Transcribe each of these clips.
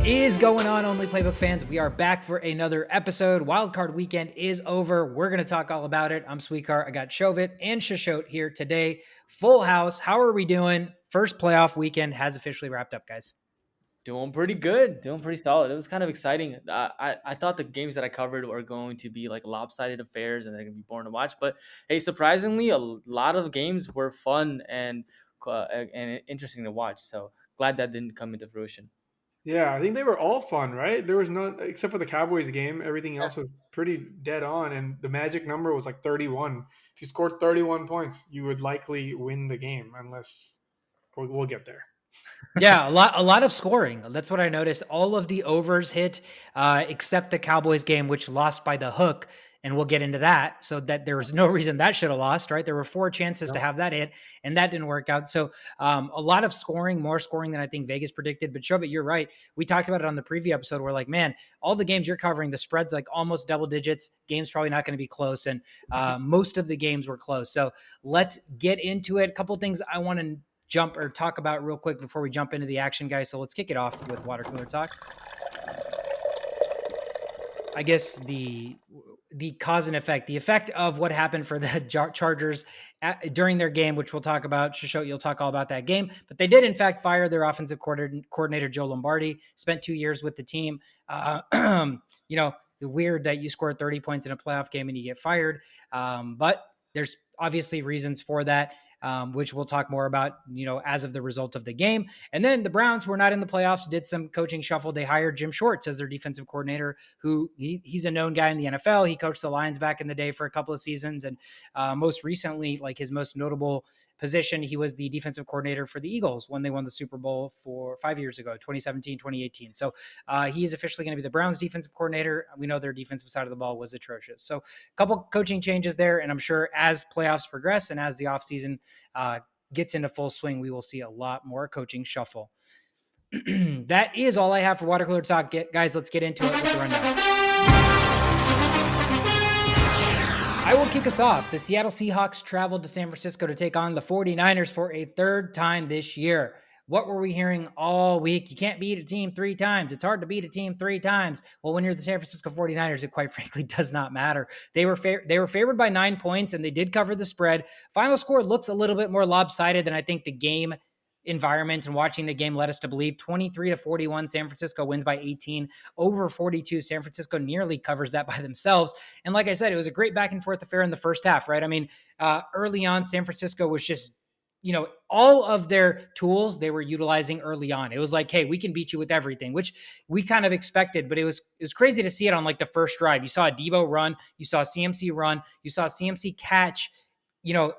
is going on, Only Playbook fans? We are back for another episode. Wildcard weekend is over. We're going to talk all about it. I'm Sweetcart. I got Shovit and Shashot here today. Full house. How are we doing? First playoff weekend has officially wrapped up, guys. Doing pretty good, doing pretty solid. It was kind of exciting. I thought the games that I covered were going to be like lopsided affairs and they're going to be boring to watch. But hey, surprisingly, a lot of games were fun and interesting to watch. So glad that didn't come into fruition. Yeah, I think they were all fun, right? There was no, except for the Cowboys game, everything else was pretty dead on. And the magic number was like 31. If you scored 31 points, you would likely win the game, unless we'll get there. Yeah, a lot of scoring. That's what I noticed. All of the overs hit, except the Cowboys game, which lost by the hook. And we'll get into that. So that there was no reason that should have lost, right? There were 4 chances to No. have that hit, and that didn't work out. So a lot of scoring, more scoring than I think Vegas predicted. But Shovit, you're right. We talked about it on the preview episode. We're like, man, all the games you're covering, the spread's like almost double digits. Game's probably not going to be close, and most of the games were close. So let's get into it. A couple things I want to jump or talk about real quick before we jump into the action, guys. So let's kick it off with water cooler talk. I guess the cause and effect, the effect of what happened for the Chargers during their game, which we'll talk about. Shashot, you'll talk all about that game. But they did, in fact, fire their offensive coordinator, Joe Lombardi. Spent 2 years with the team. Weird that you scored 30 points in a playoff game and you get fired. But there's obviously reasons for that. Which we'll talk more about, as of the result of the game. And then the Browns, who were not in the playoffs, did some coaching shuffle. They hired Jim Schwartz as their defensive coordinator, who he's a known guy in the NFL. He coached the Lions back in the day for a couple of seasons. And most recently, like his most notable position, he was the defensive coordinator for the Eagles when they won the Super Bowl 5 years ago, 2017, 2018. So he is officially going to be the Browns defensive coordinator. We know their defensive side of the ball was atrocious. So a couple coaching changes there. And I'm sure as playoffs progress and as the offseason gets into full swing, we will see a lot more coaching shuffle. That is all I have for water cooler talk. Guys, let's get into it with the rundown. I will kick us off. The Seattle Seahawks traveled to San Francisco to take on the 49ers for a third time this year. What were we hearing all week? You can't beat a team 3 times. It's hard to beat a team 3 times. Well, when you're the San Francisco 49ers, it quite frankly does not matter. They were favored by 9 points, and they did cover the spread. Final score looks a little bit more lopsided than I think the game environment and watching the game led us to believe. 23-41, San Francisco wins by 18. Over 42, San Francisco nearly covers that by themselves. And like I said, it was a great back and forth affair in the first half, right? I mean, early on, San Francisco was just, all of their tools they were utilizing early on. It was like, hey, we can beat you with everything, which we kind of expected, but it was crazy to see it on like the first drive. You saw a Debo run, you saw CMC run, you saw CMC catch,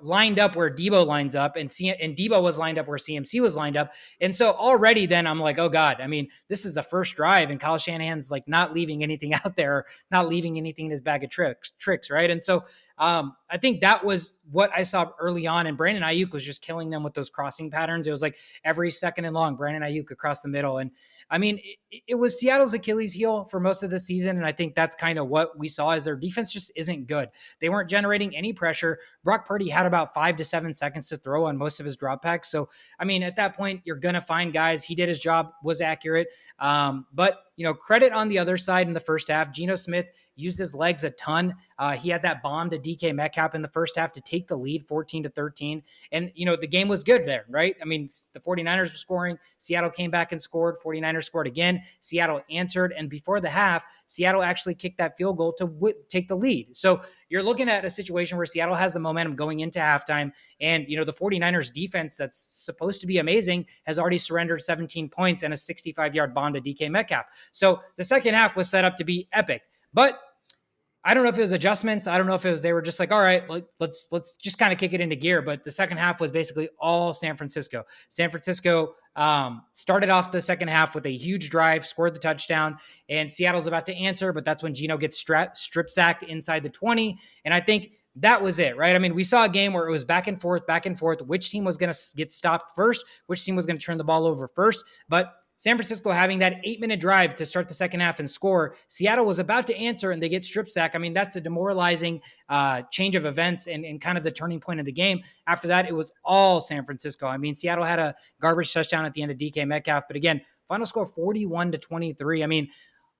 lined up where Debo lines up, and Debo was lined up where CMC was lined up. And so already then I'm like, oh God, I mean, this is the first drive and Kyle Shanahan's like not leaving anything out there, not leaving anything in his bag of tricks. Right. And so I think that was what I saw early on. And Brandon Ayuk was just killing them with those crossing patterns. It was like every second and long, Brandon Ayuk across the middle. And I mean, it was Seattle's Achilles heel for most of the season. And I think that's kind of what we saw is their defense just isn't good. They weren't generating any pressure. Brock Purdy had about 5 to 7 seconds to throw on most of his dropbacks. So, I mean, at that point, you're going to find guys. He did his job, was accurate. But credit on the other side in the first half. Geno Smith used his legs a ton. He had that bomb to DK Metcalf in the first half to take the lead 14-13. And, the game was good there, right? I mean, the 49ers were scoring. Seattle came back and scored. 49ers scored again. Seattle answered. And before the half, Seattle actually kicked that field goal to take the lead. So you're looking at a situation where Seattle has the momentum going into halftime. And, the 49ers defense that's supposed to be amazing has already surrendered 17 points and a 65-yard bomb to DK Metcalf. So the second half was set up to be epic. But I don't know if it was adjustments. I don't know if it was they were just like, all right, let's just kind of kick it into gear. But the second half was basically all San Francisco. San Francisco started off the second half with a huge drive, scored the touchdown, and Seattle's about to answer, but that's when Geno gets strip sacked inside the 20. And I think that was it, right? I mean, we saw a game where it was back and forth, which team was going to get stopped first, which team was going to turn the ball over first. But San Francisco having that 8-minute drive to start the second half and score. Seattle was about to answer and they get strip sack. I mean, that's a demoralizing change of events and kind of the turning point of the game. After that, it was all San Francisco. I mean, Seattle had a garbage touchdown at the end of DK Metcalf, but again, Final score 41-23. I mean,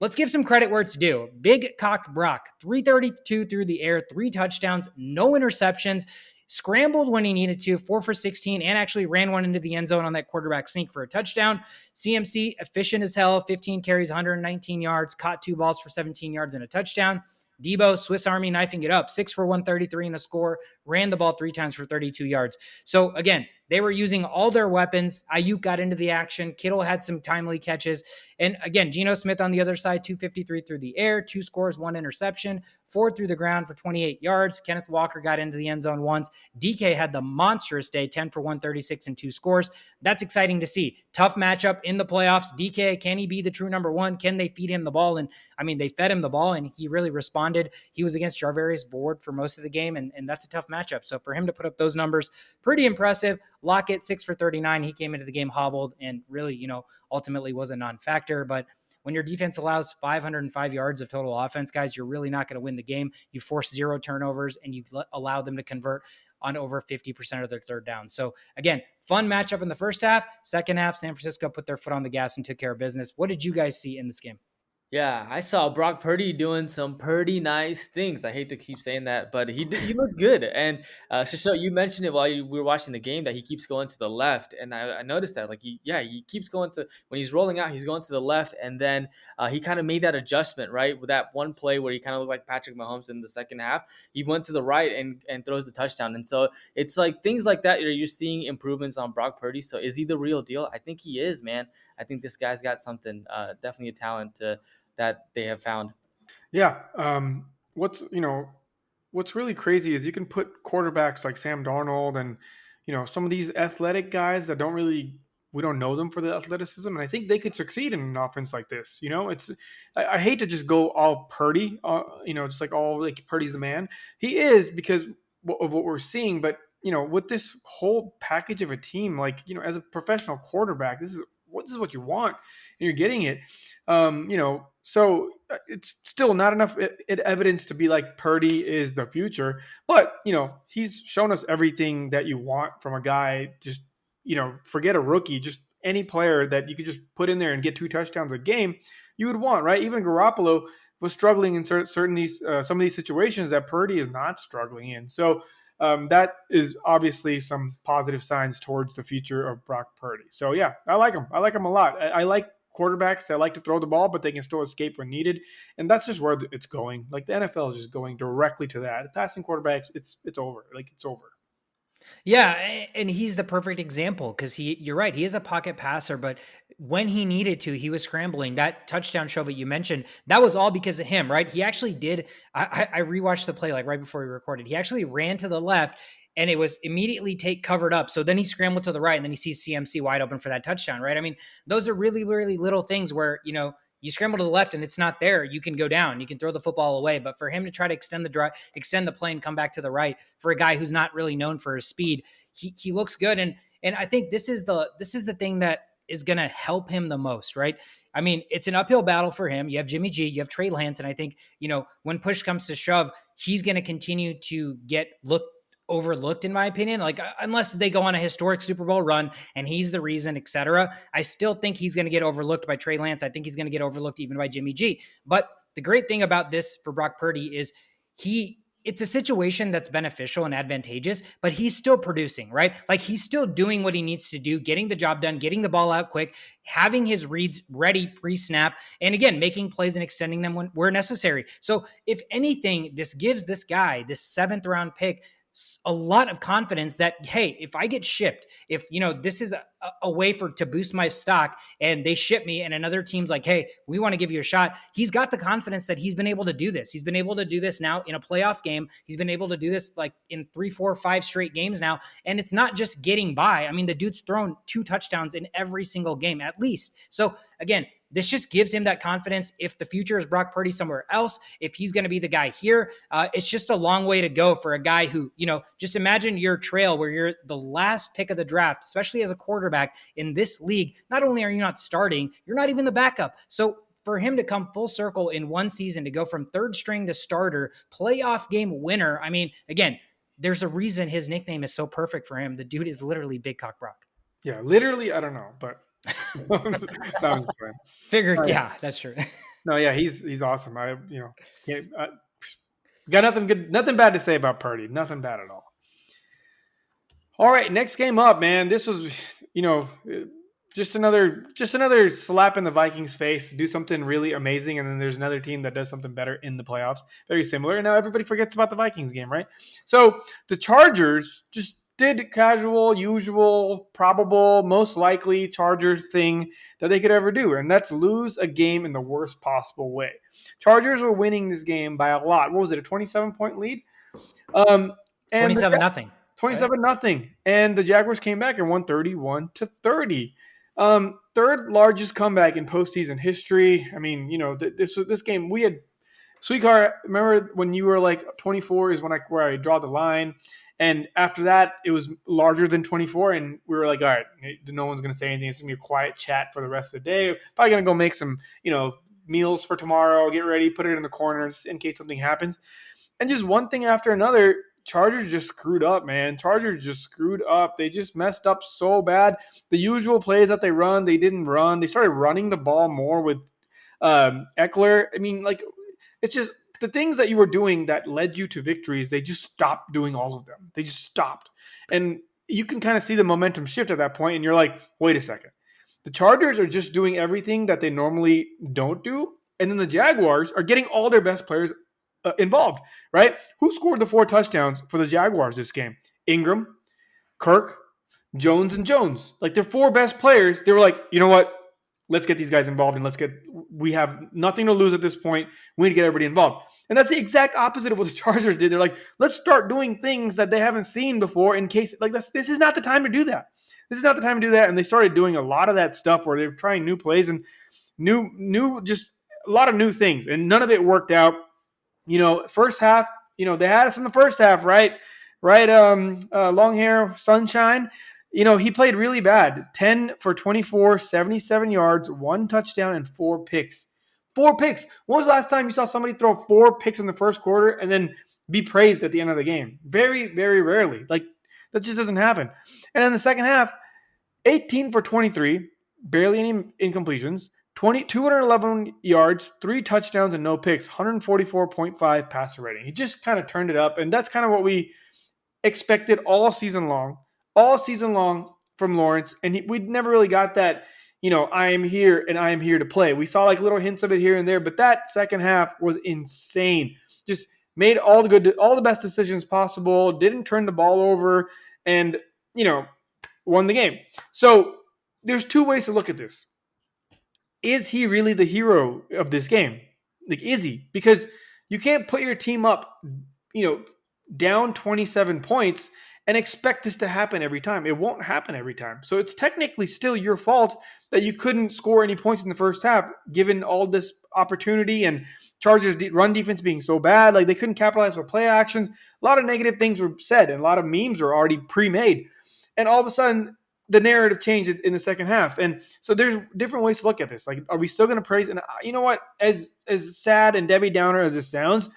let's give some credit where it's due. Big Cock Brock, 332 through the air, 3 touchdowns, no interceptions, scrambled when he needed to, 4 for 16, and actually ran one into the end zone on that quarterback sneak for a touchdown. CMC, efficient as hell, 15 carries, 119 yards, caught 2 balls for 17 yards and a touchdown. Debo, Swiss Army knifing it up, 6 for 133 and a score, ran the ball 3 times for 32 yards. So again, they were using all their weapons. Ayuk got into the action. Kittle had some timely catches. And again, Geno Smith on the other side, 253 through the air, 2 scores, 1 interception, 4 through the ground for 28 yards. Kenneth Walker got into the end zone once. DK had the monstrous day, 10 for 136 and 2 scores. That's exciting to see. Tough matchup in the playoffs. DK, can he be the true number 1? Can they feed him the ball? And I mean, they fed him the ball and he really responded. He was against Jarvarius Ward for most of the game, and that's a tough matchup. So for him to put up those numbers, pretty impressive. Lockett, 6 for 39. He came into the game hobbled and really, ultimately was a non-factor. But when your defense allows 505 yards of total offense, guys, you're really not going to win the game. You force 0 turnovers and you allow them to convert on over 50% of their third down. So again, fun matchup in the first half. Second half, San Francisco put their foot on the gas and took care of business. What did you guys see in this game? Yeah, I saw Brock Purdy doing some pretty nice things. I hate to keep saying that, but he looked good. And so you mentioned it while we were watching the game that he keeps going to the left, and I noticed that like he keeps going to when he's rolling out, he's going to the left, and then he kind of made that adjustment right with that one play where he kind of looked like Patrick Mahomes in the second half. He went to the right and throws the touchdown, and so it's like things like that you're seeing improvements on Brock Purdy. So is he the real deal? I think he is, man. I think this guy's got something, definitely a talent that they have found. Yeah. What's what's really crazy is you can put quarterbacks like Sam Darnold and some of these athletic guys that we don't know them for the athleticism, and I think they could succeed in an offense like this. It's I hate to just go all Purdy, just like all like Purdy's the man. He is because of what we're seeing, but with this whole package of a team, like as a professional quarterback, this is what you want, and you're getting it. So it's still not enough evidence to be like Purdy is the future, but he's shown us everything that you want from a guy. Just forget a rookie, just any player that you could just put in there and get 2 touchdowns a game, you would want, right? Even Garoppolo was struggling in some of these situations that Purdy is not struggling in. So that is obviously some positive signs towards the future of Brock Purdy. So yeah, I like him. I like him a lot. I like quarterbacks that like to throw the ball, but they can still escape when needed. And that's just where it's going. Like the NFL is just going directly to that. The passing quarterbacks, it's over. Like it's over. Yeah, and he's the perfect example because you're right, he is a pocket passer, but when he needed to, he was scrambling. That touchdown show that you mentioned, that was all because of him, right? He actually did. I rewatched the play like right before we recorded. He actually ran to the left and it was immediately covered up. So then he scrambled to the right and then he sees CMC wide open for that touchdown, right? I mean, those are really, really little things where, you scramble to the left and it's not there. You can go down, you can throw the football away. But for him to try to extend the play and come back to the right for a guy who's not really known for his speed, he looks good. And I think this is the thing that is going to help him the most, right? I mean, it's an uphill battle for him. You have Jimmy G, you have Trey Lance. And I think, when push comes to shove, he's going to continue to get overlooked in my opinion, like unless they go on a historic Super Bowl run and he's the reason, etc. I still think he's going to get overlooked by Trey Lance. I think he's going to get overlooked even by Jimmy G. But the great thing about this for Brock Purdy is it's a situation that's beneficial and advantageous, but he's still producing, right? Like he's still doing what he needs to do, getting the job done, getting the ball out quick, having his reads ready pre-snap, and again, making plays and extending them where necessary. So if anything, this gives this guy, this 7th round pick, a lot of confidence that, hey, if I get shipped, if, this is a way to boost my stock and they ship me and another team's like, hey, we want to give you a shot. He's got the confidence that he's been able to do this. He's been able to do this now in a playoff game. He's been able to do this like in 3, 4, 5 straight games now. And it's not just getting by. I mean, the dude's thrown 2 touchdowns in every single game at least. So again, this just gives him that confidence. If the future is Brock Purdy somewhere else, if he's going to be the guy here, it's just a long way to go for a guy who, just imagine your trail where you're the last pick of the draft, especially as a quarterback in this league. Not only are you not starting, you're not even the backup. So for him to come full circle in one season, to go from 3rd string to starter, playoff game winner, I mean, again, there's a reason his nickname is so perfect for him. The dude is literally Big Cock Brock. Yeah, literally, I don't know, but No, I'm just playing. Figured, Oh, yeah. yeah, that's true. No, yeah, he's awesome. Can't, got nothing bad to say about Purdy. Nothing bad at all. All right, next game up, man. This was, just another slap in the Vikings face. Do something really amazing, and then there's another team that does something better in the playoffs. Very similar. And now everybody forgets about the Vikings game, right? So the Chargers just did casual, usual, probable, most likely Charger thing that they could ever do, and that's lose a game in the worst possible way. Chargers were winning this game by a lot. What was it? A 27-point lead. And 27 nothing. 27-0, and the Jaguars came back and won 31-30. Third largest comeback in postseason history. I mean, this game we had. Sweetheart, remember when you were like 24 is where I draw the line, and after that it was larger than 24, and we were like, all right, no one's gonna say anything. It's gonna be a quiet chat for the rest of the day. Probably gonna go make some meals for tomorrow, get ready, put it in the corners in case something happens, and just one thing after another. Chargers just screwed up, man. Chargers just screwed up. They just messed up so bad. The usual plays that they run, they didn't run. They started running the ball more with Eckler. I mean, like, it's just the things that you were doing that led you to victories, they just stopped doing all of them. They just stopped. And you can kind of see the momentum shift at that point, and you're like, wait a second. The Chargers are just doing everything that they normally don't do, and then the Jaguars are getting all their best players involved, right? Who scored the 4 touchdowns for the Jaguars this game? Ingram, Kirk, Jones, and Jones. Like, their 4 best players, they were like, you know what? Let's get these guys involved, and we have nothing to lose at this point. We need to get everybody involved. And that's the exact opposite of what the Chargers did. They're like, let's start doing things that they haven't seen before in case, like, this is not the time to do that. This is not the time to do that. And they started doing a lot of that stuff where they're trying new plays and just a lot of new things. And none of it worked out. First half, they had us in the first half, right? Long hair, sunshine. He played really bad. 10 for 24, 77 yards, 1 touchdown, and 4 picks. 4 picks. When was the last time you saw somebody throw 4 picks in the first quarter and then be praised at the end of the game? Very, very rarely. Like, that just doesn't happen. And in the second half, 18 for 23, barely any incompletions, 211 yards, 3 touchdowns, and no picks, 144.5 passer rating. He just kind of turned it up, and that's kind of what we expected all season long from Lawrence, and we'd never really got that, I am here and I am here to play. We saw like little hints of it here and there, but that second half was insane. Just made all the best decisions possible, didn't turn the ball over, and, won the game. So there's 2 ways to look at this. Is he really the hero of this game? Like, is he? Because you can't put your team up, down 27 points and expect this to happen every time. It won't happen every time. So it's technically still your fault that you couldn't score any points in the first half, given all this opportunity and Chargers run defense being so bad. Like, they couldn't capitalize with play actions. A lot of negative things were said, and a lot of memes were already pre-made. And all of a sudden, the narrative changed in the second half. And so there's different ways to look at this. Like, are we still going to praise? And you know what? As sad and Debbie Downer as this sounds,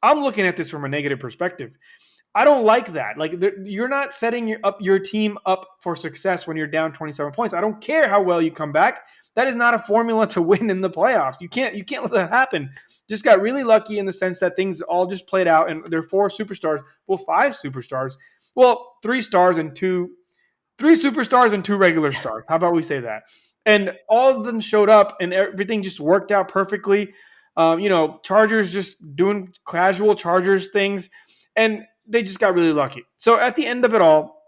I'm looking at this from a negative perspective. I don't like that. Like, you're not setting your team up for success when you're down 27 points. I don't care how well you come back. That is not a formula to win in the playoffs. You can't let that happen. Just got really lucky in the sense that things all just played out, and there are 4 superstars. Well, 5 superstars. Well, 3 stars and 2 3 superstars and 2 regular stars. How about we say that? And all of them showed up, and everything just worked out perfectly. Chargers just doing casual Chargers things, and they just got really lucky. So at the end of it all,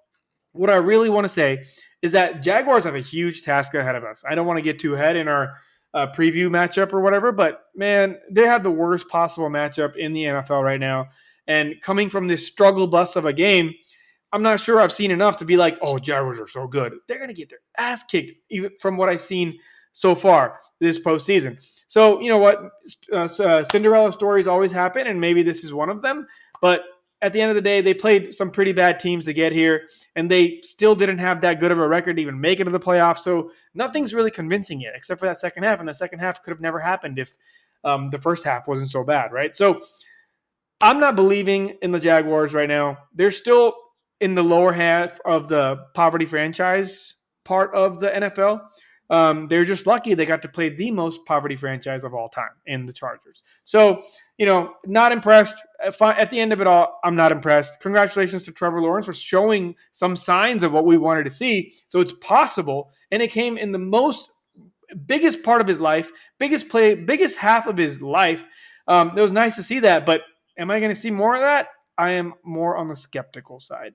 what I really want to say is that Jaguars have a huge task ahead of us. I don't want to get too ahead in our preview matchup or whatever, but man, they have the worst possible matchup in the NFL right now. And coming from this struggle bus of a game, I'm not sure I've seen enough to be like, oh, Jaguars are so good. They're going to get their ass kicked, even from what I've seen so far this postseason. So, you know what? Cinderella stories always happen, and maybe this is one of them. But at the end of the day, they played some pretty bad teams to get here, and they still didn't have that good of a record to even make it to the playoffs. So nothing's really convincing yet, except for that second half. And the second half could have never happened if the first half wasn't so bad, right? So I'm not believing in the Jaguars right now. They're still in the lower half of the poverty franchise part of the NFL. They're just lucky they got to play the most poverty franchise of all time in the Chargers. So, not impressed. At the end of it all, I'm not impressed. Congratulations to Trevor Lawrence for showing some signs of what we wanted to see. So it's possible, and it came in the biggest part of his life, biggest half of his life. It was nice to see that, but am I going to see more of that? I am more on the skeptical side.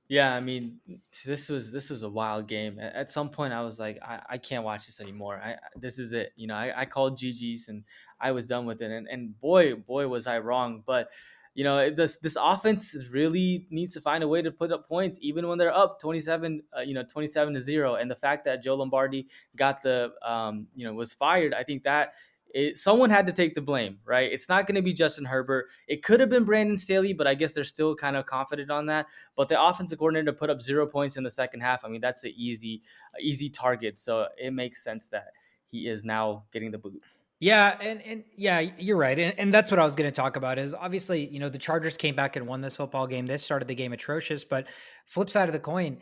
Yeah, I mean, this was a wild game. At some point, I was like, I can't watch this anymore. This is it. I called GG's and I was done with it. And boy, was I wrong. But this offense really needs to find a way to put up points, even when they're up 27-0. And the fact that Joe Lombardi got was fired, I think that someone had to take the blame, right? It's not going to be Justin Herbert. It could have been Brandon Staley, but I guess they're still kind of confident on that. But the offensive coordinator put up 0 points in the second half. I mean, that's an easy target. So it makes sense that he is now getting the boot. Yeah, and yeah, you're right. And that's what I was going to talk about is obviously, the Chargers came back and won this football game. They started the game atrocious, but flip side of the coin,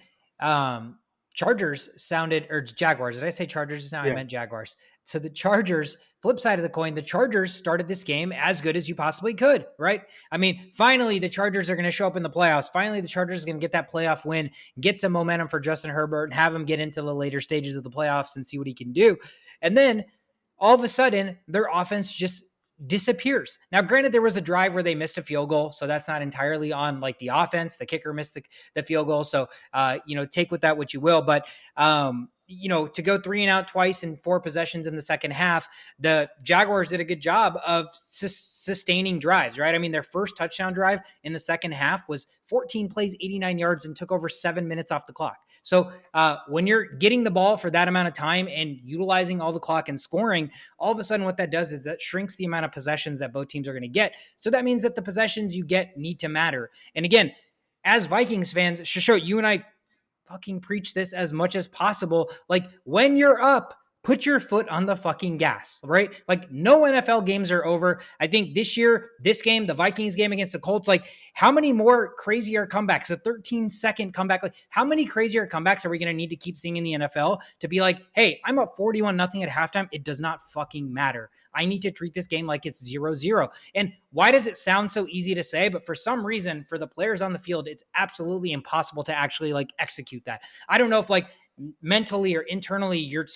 Chargers or Jaguars. Did I say Chargers just now? Yeah. I meant Jaguars. So the Chargers, flip side of the coin, the Chargers started this game as good as you possibly could, right? I mean, finally, the Chargers are going to show up in the playoffs. Finally, the Chargers are going to get that playoff win, get some momentum for Justin Herbert, and have him get into the later stages of the playoffs and see what he can do. And then all of a sudden, their offense just disappears. Now, granted, there was a drive where they missed a field goal, so that's not entirely on like the offense. The kicker missed the field goal, so take with that what you will. But to go 3 and out twice in 4 possessions in the second half, the Jaguars did a good job of sustaining drives, right? I mean, their first touchdown drive in the second half was 14 plays, 89 yards, and took over 7 minutes off the clock. So when you're getting the ball for that amount of time and utilizing all the clock and scoring, all of a sudden what that does is that shrinks the amount of possessions that both teams are going to get. So that means that the possessions you get need to matter. And again, as Vikings fans, Shasho, you and I fucking preach this as much as possible. Like when you're up, put your foot on the fucking gas, right? Like no NFL games are over. I think this year, this game, the Vikings game against the Colts, like how many more crazier comebacks, a 13-second comeback, like how many crazier comebacks are we going to need to keep seeing in the NFL to be like, hey, I'm up 41-0 at halftime. It does not fucking matter. I need to treat this game like it's 0-0. And why does it sound so easy to say? But for some reason, for the players on the field, it's absolutely impossible to actually like execute that. I don't know if like mentally or internally your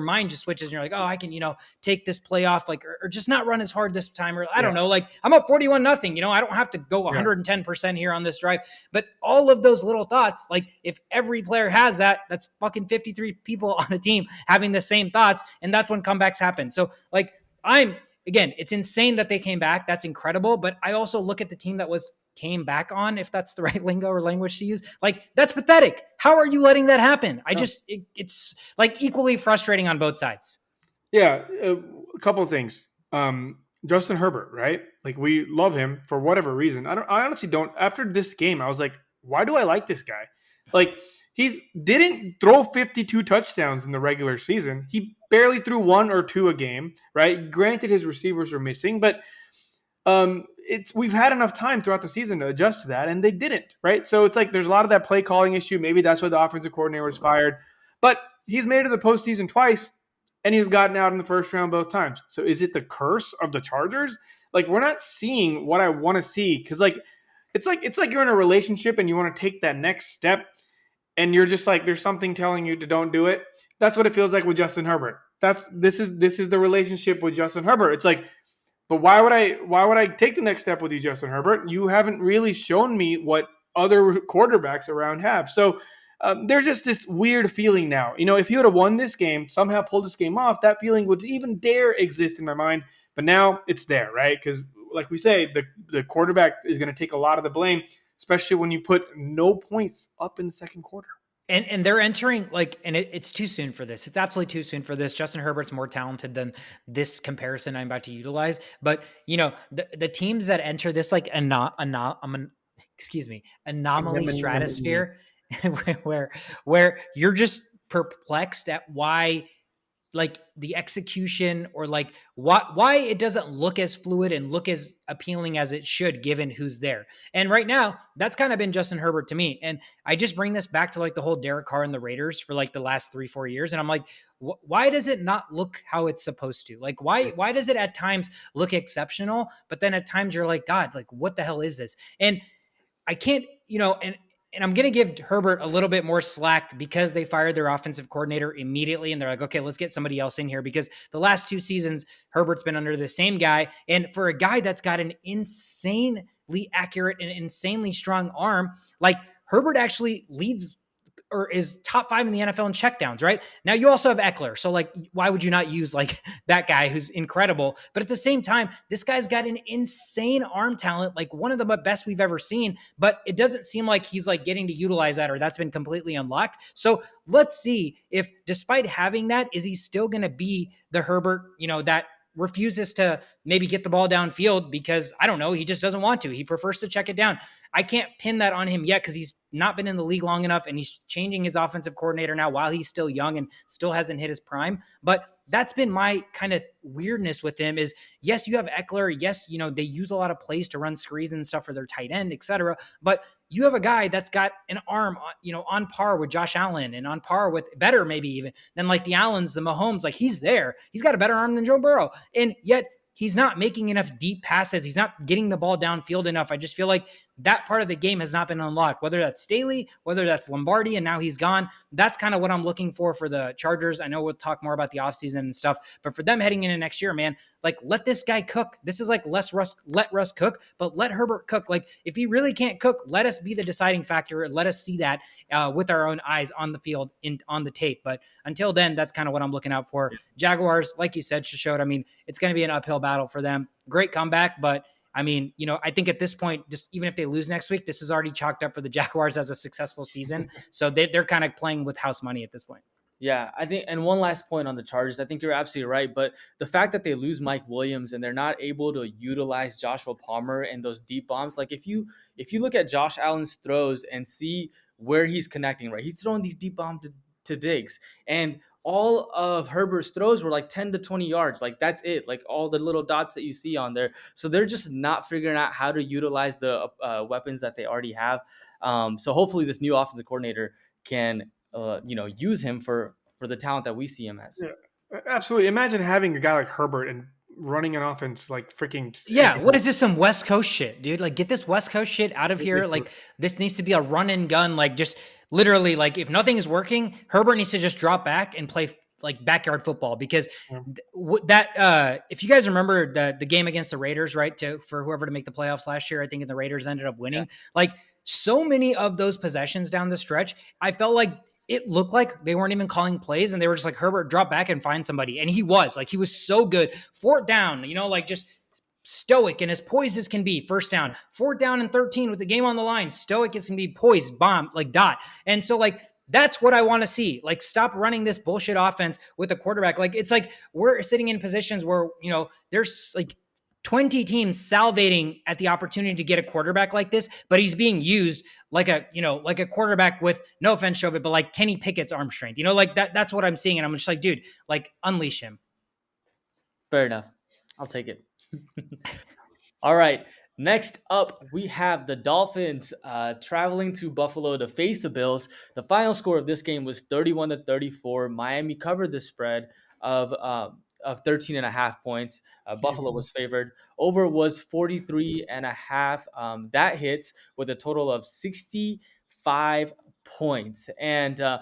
mind just switches and you're like, oh, I can, take this play off, like, or just not run as hard this time. Or I don't know, like I'm up 41-0, I don't have to go 110% here on this drive, but all of those little thoughts, like if every player has that, that's fucking 53 people on the team having the same thoughts. And that's when comebacks happen. So like again, it's insane that they came back. That's incredible. But I also look at the team that came back on, if that's the right lingo or language to use. Like that's pathetic. How are you letting that happen? It's like equally frustrating on both sides. Yeah. A couple of things. Justin Herbert, right? Like we love him for whatever reason. I honestly don't. After this game, I was like, why do I like this guy? Like he didn't throw 52 touchdowns in the regular season. He barely threw 1 or 2 a game, right? Granted, his receivers are missing, but we've had enough time throughout the season to adjust to that, and they didn't, right? So it's like there's a lot of that play calling issue. Maybe that's why the offensive coordinator was fired. But he's made it to the postseason twice, and he's gotten out in the first round both times. So is it the curse of the Chargers? Like we're not seeing what I want to see because it's like you're in a relationship and you want to take that next step, and you're just like there's something telling you to don't do it. That's what it feels like with Justin Herbert. This is the relationship with Justin Herbert. It's like, but why would I take the next step with you, Justin Herbert? You haven't really shown me what other quarterbacks around have. So there's just this weird feeling now. If you would have won this game, somehow pulled this game off, that feeling would even dare exist in my mind. But now it's there, right? Because like we say, the quarterback is going to take a lot of the blame, especially when you put no points up in the second quarter. And they're entering it's too soon for this. It's absolutely too soon for this. Justin Herbert's more talented than this comparison I'm about to utilize. But the teams that enter this like anomaly stratosphere, where you're just perplexed at why like the execution or like why it doesn't look as fluid and look as appealing as it should given who's there. And right now, that's kind of been Justin Herbert to me. And I just bring this back to like the whole Derek Carr and the Raiders for like the last 3-4 years. And I'm like, why does it not look how it's supposed to? Like, why does it at times look exceptional, but then at times you're like, God, like what the hell is this? And I can't, and I'm going to give Herbert a little bit more slack because they fired their offensive coordinator immediately. And they're like, okay, let's get somebody else in here, because the last 2 seasons, Herbert's been under the same guy. And for a guy that's got an insanely accurate and insanely strong arm, like Herbert actually leads or is top 5 in the NFL in checkdowns, right? Now you also have Eckler. So like, why would you not use like that guy who's incredible? But at the same time, this guy's got an insane arm talent, like one of the best we've ever seen, but it doesn't seem like he's like getting to utilize that, or that's been completely unlocked. So let's see if despite having that, is he still going to be the Herbert, that refuses to maybe get the ball downfield because I don't know, he just doesn't want to. He prefers to check it down. I can't pin that on him yet because he's not been in the league long enough, and he's changing his offensive coordinator now while he's still young and still hasn't hit his prime. But that's been my kind of weirdness with him is, yes, you have Eckler. Yes, they use a lot of plays to run screens and stuff for their tight end, etc. But you have a guy that's got an arm, on par with Josh Allen and on par with better, maybe even than like the Allens, the Mahomes. Like he's there. He's got a better arm than Joe Burrow. And yet he's not making enough deep passes. He's not getting the ball downfield enough. I just feel like that part of the game has not been unlocked, whether that's Staley, whether that's Lombardi, and now he's gone. That's kind of what I'm looking for the Chargers. I know we'll talk more about the offseason and stuff, but for them heading into next year, man, like let this guy cook. This is like let Russ cook, but let Herbert cook. Like if he really can't cook, let us be the deciding factor. Let us see that with our own eyes on the field, on the tape. But until then, that's kind of what I'm looking out for. Jaguars, like you said, showed, it's going to be an uphill battle for them. Great comeback, but I think at this point, just even if they lose next week, this is already chalked up for the Jaguars as a successful season. So they're kind of playing with house money at this point. Yeah, I think, and one last point on the Chargers, I think you're absolutely right. But the fact that they lose Mike Williams and they're not able to utilize Joshua Palmer and those deep bombs, like if you look at Josh Allen's throws and see where he's connecting, right, he's throwing these deep bombs to Diggs, and all of Herbert's throws were like 10 to 20 yards. Like that's it. Like all the little dots that you see on there. So they're just not figuring out how to utilize the weapons that they already have. So hopefully this new offensive coordinator can use him for the talent that we see him as. Yeah, absolutely. Imagine having a guy like Herbert and running an offense like freaking. Yeah. What is this? Some West Coast shit, dude? Like get this West Coast shit out of here. Like this needs to be a run and gun. Like just literally, like if nothing is working, Herbert needs to just drop back and play like backyard football, because if you guys remember the game against the Raiders, right, for whoever to make the playoffs last year, I think, and the Raiders ended up winning. Yeah. Like so many of those possessions down the stretch, I felt like it looked like they weren't even calling plays, and they were just like, Herbert, drop back and find somebody. And he was so good. 4th down, like just stoic and as poised as can be. 1st down, 4th down and 13 with the game on the line, stoic as can be, poised, bomb, like dot. And so like, that's what I want to see. Like, stop running this bullshit offense with the quarterback. Like, it's like we're sitting in positions where, there's like 20 teams salivating at the opportunity to get a quarterback like this, but he's being used like a quarterback with, no offense, Shovit, but like Kenny Pickett's arm strength, like that's what I'm seeing. And I'm just like, dude, like unleash him. Fair enough. I'll take it. All right. Next up, we have the Dolphins traveling to Buffalo to face the Bills. The final score of this game was 31-34. Miami covered the spread of 13.5 points. Buffalo was favored. Over was 43.5. That hits with a total of 65 points. And I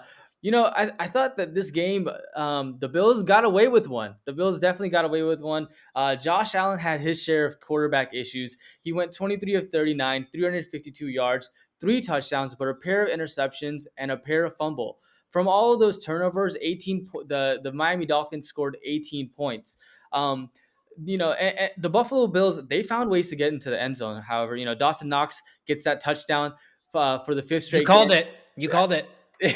thought that this game, the Bills got away with one. The Bills definitely got away with one. Josh Allen had his share of quarterback issues. He went 23 of 39, 352 yards, 3 touchdowns, but a pair of interceptions and a pair of fumble. From all of those turnovers, the Miami Dolphins scored 18 points. And the Buffalo Bills, they found ways to get into the end zone. However, Dawson Knox gets that touchdown for the 5th straight. You called it.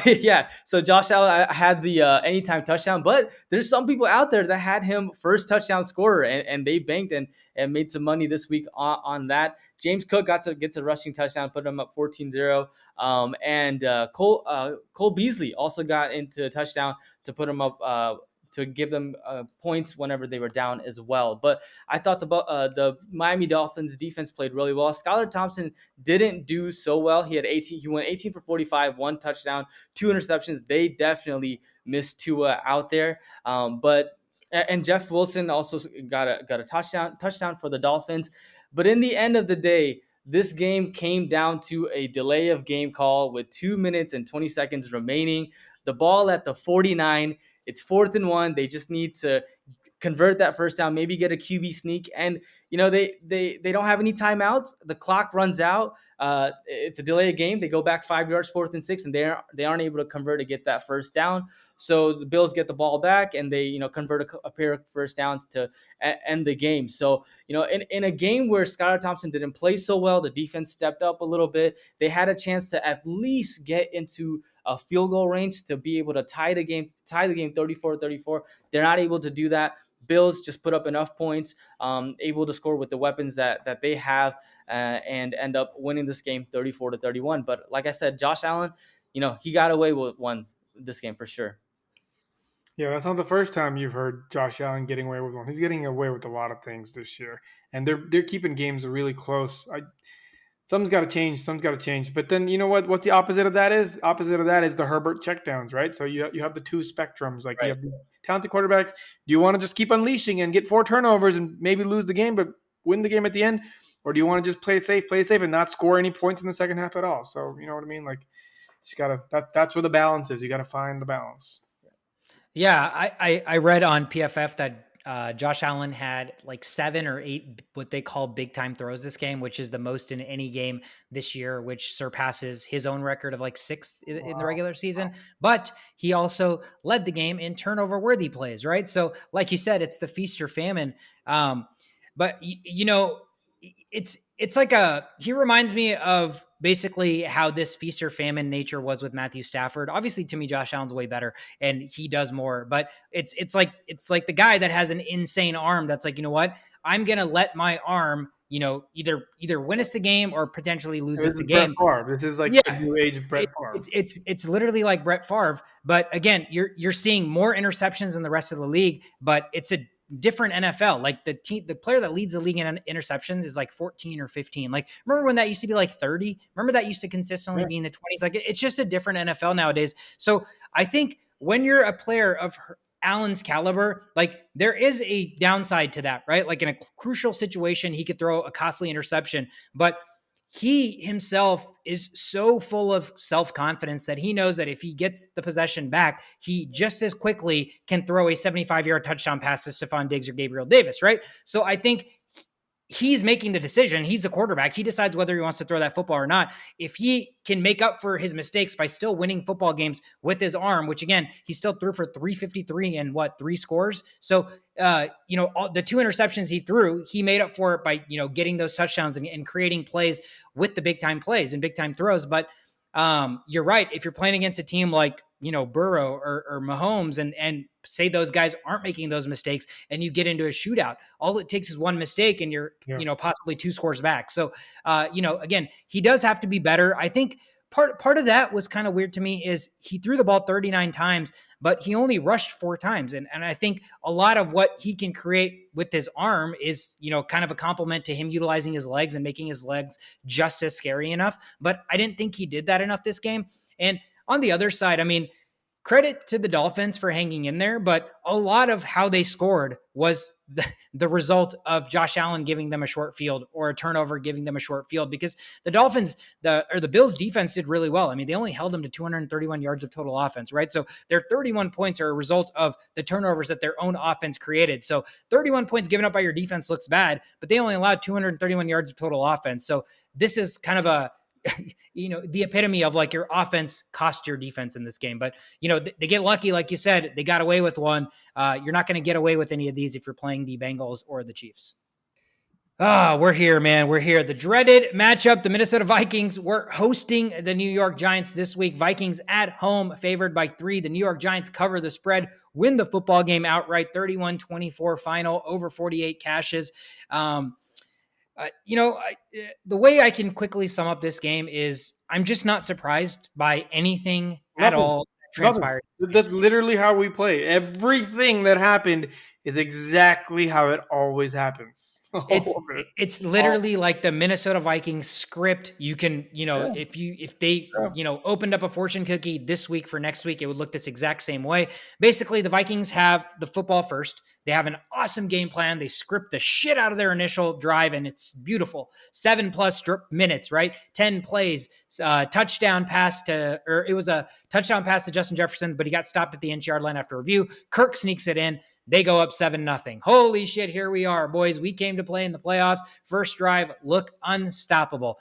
Yeah, so Josh Allen had the anytime touchdown, but there's some people out there that had him first touchdown scorer, and they banked and made some money this week on that. James Cook gets a rushing touchdown, put him up 14-0. And Cole Beasley also got into a touchdown to put him up to give them points whenever they were down as well. But I thought the Miami Dolphins defense played really well. Skylar Thompson didn't do so well. He had 18. He went 18 for 45, one touchdown, two interceptions. They definitely missed Tua out there. But and Jeff Wilson also got a touchdown for the Dolphins. But in the end of the day, this game came down to a delay of game call with 2 minutes and 20 seconds remaining. The ball at the 49. It's 4th and 1. They just need to convert that first down, maybe get a QB sneak, and they don't have any timeouts. The clock runs out. It's a delay game. They go back 5 yards, 4th and 6, and they aren't able to convert to get that first down. So the Bills get the ball back, and they convert a pair of first downs to end the game. So in a game where Skylar Thompson didn't play so well, the defense stepped up a little bit. They had a chance to at least get into a field goal range to be able to tie the game 34-34. They're not able to do that. Bills just put up enough points, able to score with the weapons that they have, and end up winning this game 34-31. But like I said, Josh Allen, he got away with one this game for sure. Yeah, that's not the first time you've heard Josh Allen getting away with one. He's getting away with a lot of things this year, and they're keeping games really close. Something's got to change. Something's got to change. But then you know what? What's the opposite of that is? Opposite of that is the Herbert checkdowns, right? So you have the two spectrums. Like you have the talented quarterbacks. Do you want to just keep unleashing and get 4 turnovers and maybe lose the game, but win the game at the end, or do you want to just play it safe, and not score any points in the second half at all? So you know what I mean? Like, you gotta. That's where the balance is. You got to find the balance. Yeah, I read on PFF that Josh Allen had like 7 or 8 what they call big time throws this game, which is the most in any game this year, which surpasses his own record of like 6 in the regular season. But he also led the game in turnover worthy plays, right? So like you said, it's the feast or famine. But it's like he reminds me of basically how this feast or famine nature was with Matthew Stafford. Obviously, to me, Josh Allen's way better and he does more, but it's like the guy that has an insane arm that's like, you know what? I'm gonna let my arm, either win us the game or potentially lose us the game. This is like the new age Brett Favre. It's literally like Brett Favre, but again, you're seeing more interceptions than the rest of the league, but it's a different NFL. Like the player that leads the league in interceptions is like 14 or 15. Like, remember when that used to be like 30? Remember that used to consistently be in the 20s? Like, it's just a different NFL nowadays. So I think when you're a player of Allen's caliber, like there is a downside to that, right? Like in a crucial situation, he could throw a costly interception, but he himself is so full of self-confidence that he knows that if he gets the possession back, he just as quickly can throw a 75-yard touchdown pass to Stephon Diggs or Gabriel Davis, right? So I think he's making the decision. He's the quarterback. He decides whether he wants to throw that football or not. If he can make up for his mistakes by still winning football games with his arm, which again, he still threw for 353 and 3 scores. So, all the 2 interceptions he threw, he made up for it by, getting those touchdowns and creating plays with the big time plays and big time throws. But you're right. If you're playing against a team like, Burrow or Mahomes and say those guys aren't making those mistakes and you get into a shootout, all it takes is one mistake and you're, possibly 2 scores back. So, again, he does have to be better. I think part of that was kind of weird to me is he threw the ball 39 times, but he only rushed 4 times. And I think a lot of what he can create with his arm is, kind of a compliment to him utilizing his legs and making his legs just as scary enough. But I didn't think he did that enough this game. And on the other side, I mean, credit to the Dolphins for hanging in there, but a lot of how they scored was the result of Josh Allen giving them a short field or a turnover giving them a short field, because the Dolphins, the Bills defense did really well. I mean, they only held them to 231 yards of total offense, right? So their 31 points are a result of the turnovers that their own offense created. So 31 points given up by your defense looks bad, but they only allowed 231 yards of total offense. So this is kind of the epitome of like your offense cost your defense in this game. But, they get lucky. Like you said, they got away with one. You're not going to get away with any of these if you're playing the Bengals or the Chiefs. We're here, man. We're here. The dreaded matchup, the Minnesota Vikings were hosting the New York Giants this week. Vikings at home, favored by 3. The New York Giants cover the spread, win the football game outright, 31-24 final, over 48 cashes. The way I can quickly sum up this game is I'm just not surprised by anything at all Nothing. transpired. That's literally how we play. Everything that happened is exactly how it always happens. It's All of it. it's literally like the Minnesota Vikings script. You can, Yeah, if they, yeah. opened up a fortune cookie this week for next week, it would look this exact same way. Basically, the Vikings have the football first. They have an awesome game plan. They script the shit out of their initial drive, and it's beautiful. 7+ minutes, right? 10 plays, touchdown pass to, or it was a touchdown pass to Justin Jefferson, but he got stopped at the inch-yard line after review. Kirk sneaks it in. They go up 7-0. Holy shit, here we are, boys. We came to play in the playoffs. First drive, look unstoppable.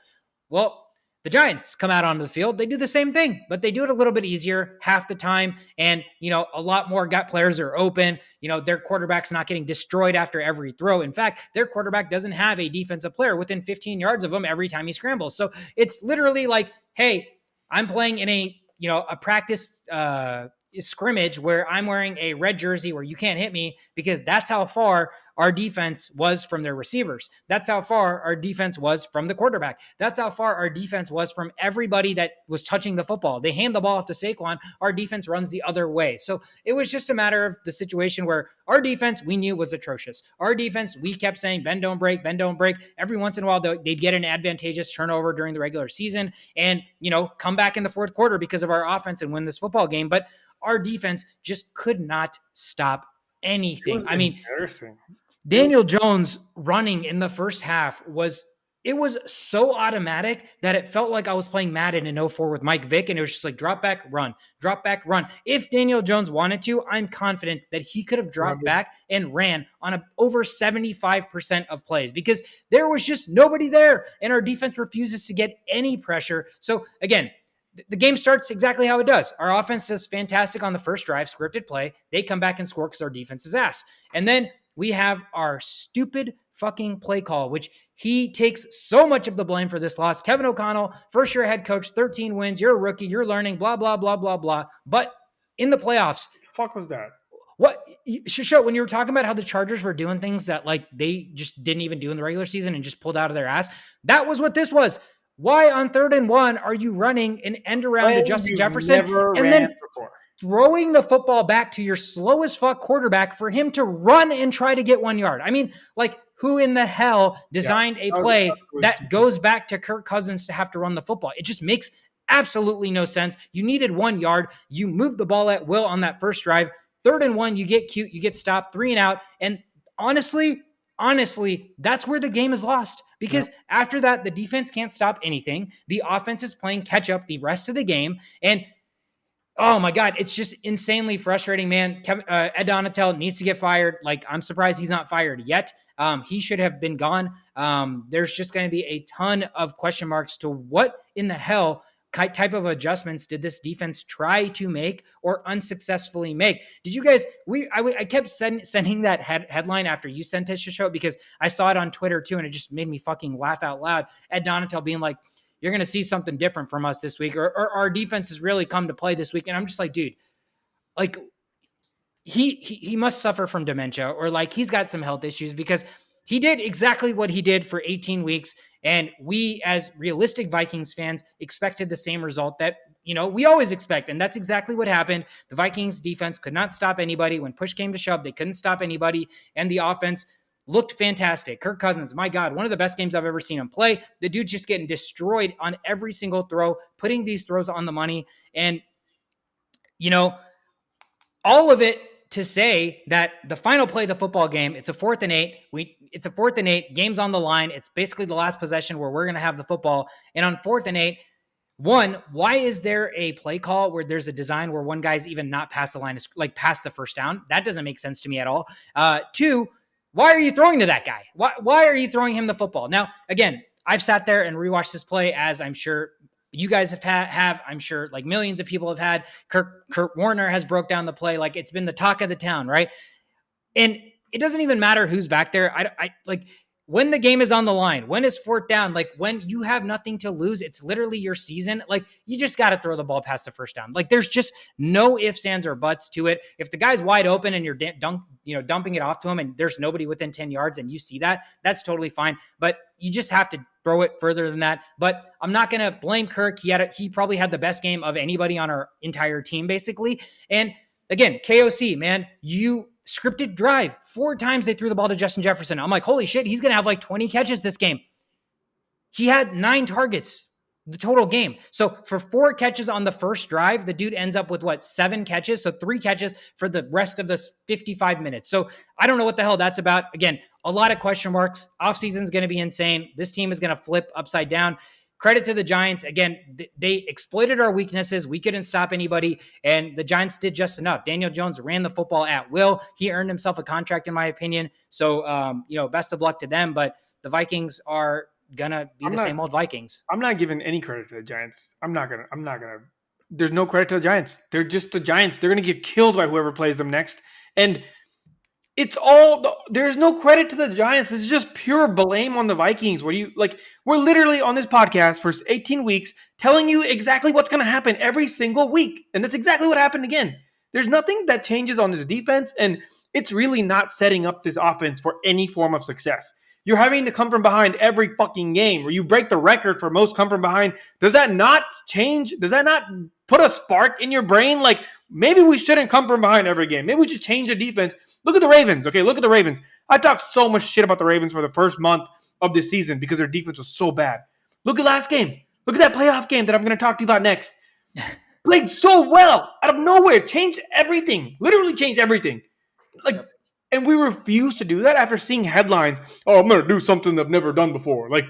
Well, the Giants come out onto the field. They do the same thing, but they do it a little bit easier half the time. And, a lot more gut players are open. Their quarterback's not getting destroyed after every throw. In fact, their quarterback doesn't have a defensive player within 15 yards of him every time he scrambles. So it's literally like, hey, I'm playing in a practice scrimmage where I'm wearing a red jersey where you can't hit me, because that's how far our defense was from their receivers. That's how far our defense was from the quarterback. That's how far our defense was from everybody that was touching the football. They hand the ball off to Saquon. Our defense runs the other way. So it was just a matter of the situation where our defense, we knew, was atrocious. Our defense, we kept saying, bend, don't break, bend, don't break. Every once in a while, they'd get an advantageous turnover during the regular season and, come back in the fourth quarter because of our offense and win this football game. But our defense just could not stop anything. I mean, embarrassing. Daniel Jones running in the first half was so automatic that it felt like I was playing Madden in 04 with Mike Vick, and it was just like drop back, run, drop back, run. If Daniel Jones wanted to, I'm confident that he could have dropped back and ran on over 75% of plays, because there was just nobody there, and our defense refuses to get any pressure. So again, the game starts exactly how it does. Our offense does fantastic on the first drive, scripted play. They come back and score because our defense is ass. And then we have our stupid fucking play call, which he takes so much of the blame for this loss. Kevin O'Connell, first year head coach, 13 wins. You're a rookie. You're learning, blah, blah, blah, blah, blah. But in the playoffs, What the fuck was that? what, Shisho, when you were talking about how the Chargers were doing things that like they just didn't even do in the regular season and just pulled out of their ass, that was what this was. Why on 3rd and 1 are you running an end around to Justin Jefferson and then throwing the football back to your slowest fuck quarterback for him to run and try to get 1 yard? I mean, like, who in the hell designed a play that goes back to Kirk Cousins to have to run the football? It just makes absolutely no sense. You needed 1 yard. You moved the ball at will on that first drive. 3rd and 1, you get cute, you get stopped, 3 and out. And honestly, that's where the game is lost, because after that, the defense can't stop anything. The offense is playing catch up the rest of the game. And oh my God, it's just insanely frustrating, man. Ed Donatel needs to get fired. Like, I'm surprised he's not fired yet. He should have been gone. There's just going to be a ton of question marks to what in the hell type of adjustments did this defense try to make or unsuccessfully make? Did you guys, I kept sending that headline after you sent it to show, because I saw it on Twitter too, and it just made me fucking laugh out loud. Ed Donatel being like, you're going to see something different from us this week, or our defense has really come to play this week. And I'm just like, dude, like he must suffer from dementia, or like he's got some health issues, because he did exactly what he did for 18 weeks. And we, as realistic Vikings fans, expected the same result that, we always expect. And that's exactly what happened. The Vikings defense could not stop anybody. When push came to shove, they couldn't stop anybody. And the offense looked fantastic. Kirk Cousins, my God, one of the best games I've ever seen him play. The dude's just getting destroyed on every single throw, putting these throws on the money. And, all of it to say that the final play of the football game, it's a 4th and 8. It's a 4th and 8. Game's on the line. It's basically the last possession where we're going to have the football. And on 4th and 8, one, why is there a play call where there's a design where one guy's even not past the line, like past the first down? That doesn't make sense to me at all. Two, why are you throwing to that guy? Why are you throwing him the football? Now, again, I've sat there and rewatched this play, as I'm sure you guys have, I'm sure, like millions of people have had. Kurt Warner has broke down the play. Like, it's been the talk of the town, right? And it doesn't even matter who's back there. I like, when the game is on the line, when it's fourth down, like when you have nothing to lose, it's literally your season. Like you just got to throw the ball past the first down. Like there's just no ifs, ands, or buts to it. If the guy's wide open and you're dumping it off to him and there's nobody within 10 yards and you see that, that's totally fine. But you just have to throw it further than that. But I'm not going to blame Kirk. He probably had the best game of anybody on our entire team, basically. And again, KOC, man, scripted drive. 4 times they threw the ball to Justin Jefferson. I'm like, holy shit, he's going to have like 20 catches this game. He had 9 targets the total game. So for 4 catches on the first drive, the dude ends up with 7 catches? So 3 catches for the rest of the 55 minutes. So I don't know what the hell that's about. Again, a lot of question marks. Offseason is going to be insane. This team is going to flip upside down. Credit to the Giants. Again, they exploited our weaknesses. We couldn't stop anybody, and the Giants did just enough. Daniel Jones ran the football at will. He earned himself a contract, in my opinion. So, best of luck to them. But the Vikings are gonna be same old Vikings. I'm not giving any credit to the Giants. I'm not gonna. There's no credit to the Giants. They're just the Giants. They're gonna get killed by whoever plays them next. And there's no credit to the Giants. This is just pure blame on the Vikings. We're literally on this podcast for 18 weeks telling you exactly what's going to happen every single week. And that's exactly what happened again. There's nothing that changes on this defense, and it's really not setting up this offense for any form of success. You're having to come from behind every fucking game, where you break the record for most come from behind. Does that not change? Does that not put a spark in your brain? Like, maybe we shouldn't come from behind every game. Maybe we should change the defense. Look at the Ravens. Okay, look at the Ravens. I talked so much shit about the Ravens for the first month of this season because their defense was so bad. Look at last game. Look at that playoff game that I'm going to talk to you about next. Played so well out of nowhere. Changed everything. Literally changed everything. And we refuse to do that after seeing headlines. Oh, I'm going to do something I've never done before. Like,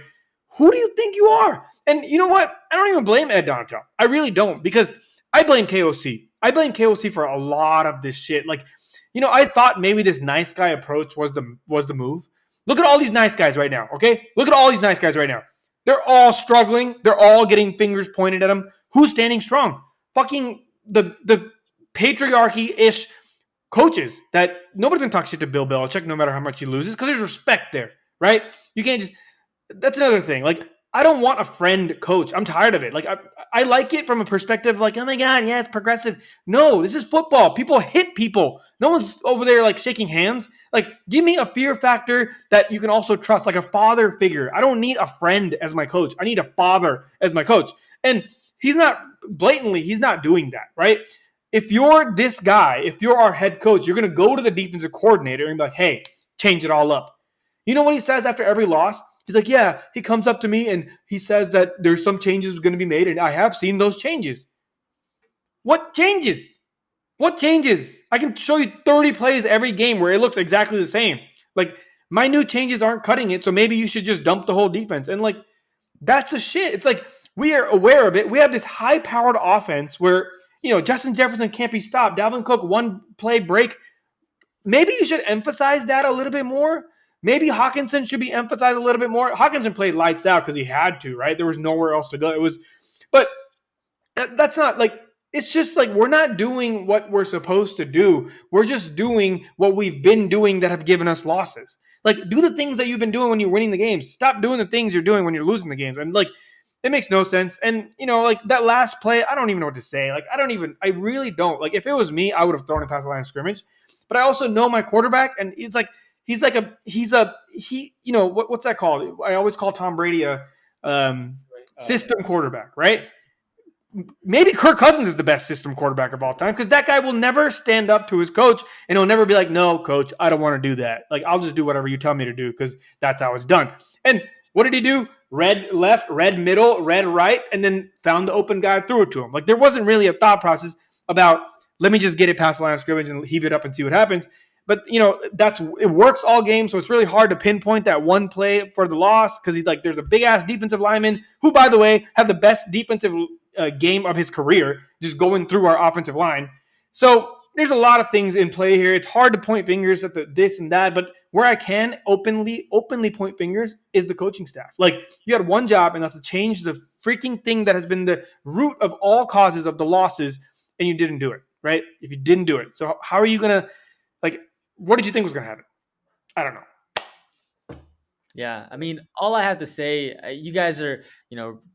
who do you think you are? And you know what? I don't even blame Ed Donatell. I really don't, because I blame KOC. I blame KOC for a lot of this shit. I thought maybe this nice guy approach was the move. Look at all these nice guys right now, okay? Look at all these nice guys right now. They're all struggling. They're all getting fingers pointed at them. Who's standing strong? Fucking the patriarchy-ish coaches that nobody's going to talk shit to Bill Belichick no matter how much he loses, because there's respect there, right? You can't just – that's another thing. I don't want a friend coach. I'm tired of it. I like it from a perspective oh my God, yeah, it's progressive. No, this is football. People hit people. No one's over there shaking hands. Give me a fear factor that you can also trust, like a father figure. I don't need a friend as my coach. I need a father as my coach. And he's not doing that, right? If you're this guy, if you're our head coach, you're going to go to the defensive coordinator and be like, hey, change it all up. You know what he says after every loss? He's like, yeah, he comes up to me and he says that there's some changes going to be made, and I have seen those changes. What changes? What changes? I can show you 30 plays every game where it looks exactly the same. My new changes aren't cutting it, so maybe you should just dump the whole defense. And that's a shit. It's we are aware of it. We have this high-powered offense where, Justin Jefferson can't be stopped. Dalvin Cook, one play break. Maybe you should emphasize that a little bit more. Maybe Hawkinson should be emphasized a little bit more. Hawkinson played lights out because he had to, right? There was nowhere else to go. But that's not it's just we're not doing what we're supposed to do. We're just doing what we've been doing that have given us losses. Do the things that you've been doing when you're winning the games. Stop doing the things you're doing when you're losing the games. And it makes no sense. And that last play, I don't even know what to say. I really don't. If it was me, I would have thrown it past the line of scrimmage. But I also know my quarterback, and it's what's that called? I always call Tom Brady a system quarterback, right? Maybe Kirk Cousins is the best system quarterback of all time, because that guy will never stand up to his coach, and he'll never be like, no, coach, I don't want to do that. I'll just do whatever you tell me to do, because that's how it's done. And what did he do? Red left, red middle, red right, and then found the open guy, threw it to him. There wasn't really a thought process about, let me just get it past the line of scrimmage and heave it up and see what happens. But, it works all game, so it's really hard to pinpoint that one play for the loss, because there's a big-ass defensive lineman who, by the way, had the best defensive game of his career, just going through our offensive line. So there's a lot of things in play here. It's hard to point fingers at this and that, but where I can openly point fingers is the coaching staff. You had one job, and that's to change the freaking thing that has been the root of all causes of the losses, and you didn't do it, right? If you didn't do it. So how are you going to, what did you think was going to happen? I don't know. Yeah, I mean, all I have to say, you guys are,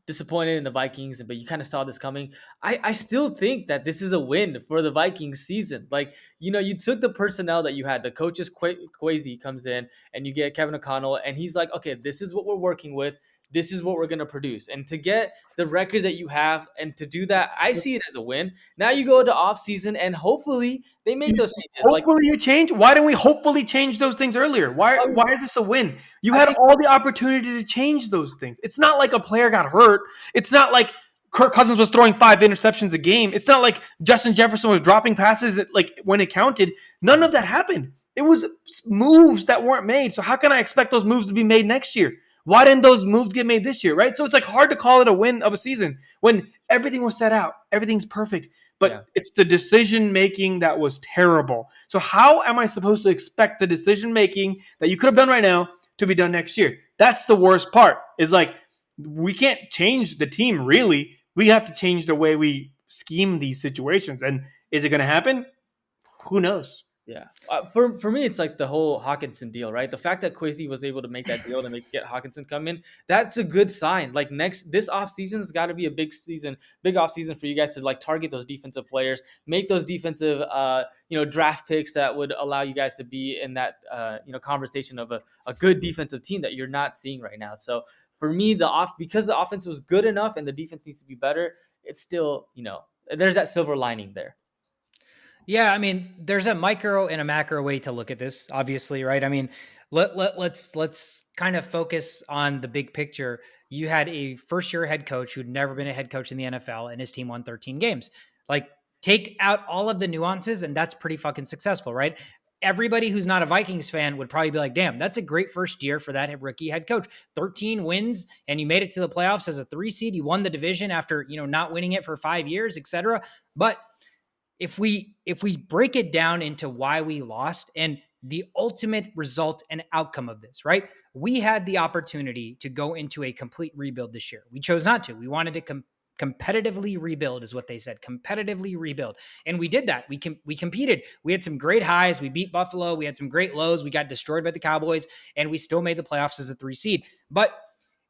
disappointed in the Vikings, but you kind of saw this coming. I still think that this is a win for the Vikings season. Like, you took the personnel that you had. The coaches, Kwesi comes in, and you get Kevin O'Connell, and he's like, okay, this is what we're working with. This is what we're gonna produce, and to get the record that you have, and to do that, I see it as a win. Now you go to off season, and hopefully they make those changes. Like, Hopefully you change. Why didn't we hopefully change those things earlier? Why I why is this a win? You I had think, all the opportunity to change those things. It's not like a player got hurt. It's not like Kirk Cousins was throwing 5 interceptions a game. It's not like Justin Jefferson was dropping passes that, like, when it counted. None of that happened. It was moves that weren't made. So how can I expect those moves to be made next year? Why didn't those moves get made this year, right? So it's like hard to call it a win of a season when everything was set out. Everything's perfect. yeah. But it's the decision making that was terrible. So how am I supposed to expect the decision making that you could have done right now to be done next year? That's the worst part. Is like we can't change the team really. We have to change the way we scheme these situations. And is it going to happen? Who knows? Yeah. For me, it's like the whole Hawkinson deal, right? The fact that Kwesi was able to make that deal to get Hawkinson come in, that's a good sign. Like this offseason has got to be a big offseason for you guys to like target those defensive players, make those defensive, draft picks that would allow you guys to be in that, conversation of a good defensive team that you're not seeing right now. So for me, because the offense was good enough and the defense needs to be better, it's still, there's that silver lining there. Yeah, I mean, there's a micro and a macro way to look at this, obviously, right? I mean, let's kind of focus on the big picture. You had a first-year head coach who'd never been a head coach in the NFL, and his team won 13 games. Like, take out all of the nuances, and that's pretty fucking successful, right? Everybody who's not a Vikings fan would probably be like, damn, that's a great first year for that rookie head coach. 13 wins, and you made it to the playoffs as a 3 seed. You won the division after, not winning it for 5 years, etc. But if we break it down into why we lost and the ultimate result and outcome of this, right? We had the opportunity to go into a complete rebuild this year. We chose not to. We wanted to competitively rebuild, is what they said. Competitively rebuild. And we did that. We competed. We had some great highs. We beat Buffalo. We had some great lows. We got destroyed by the Cowboys, and we still made the playoffs as a 3 seed.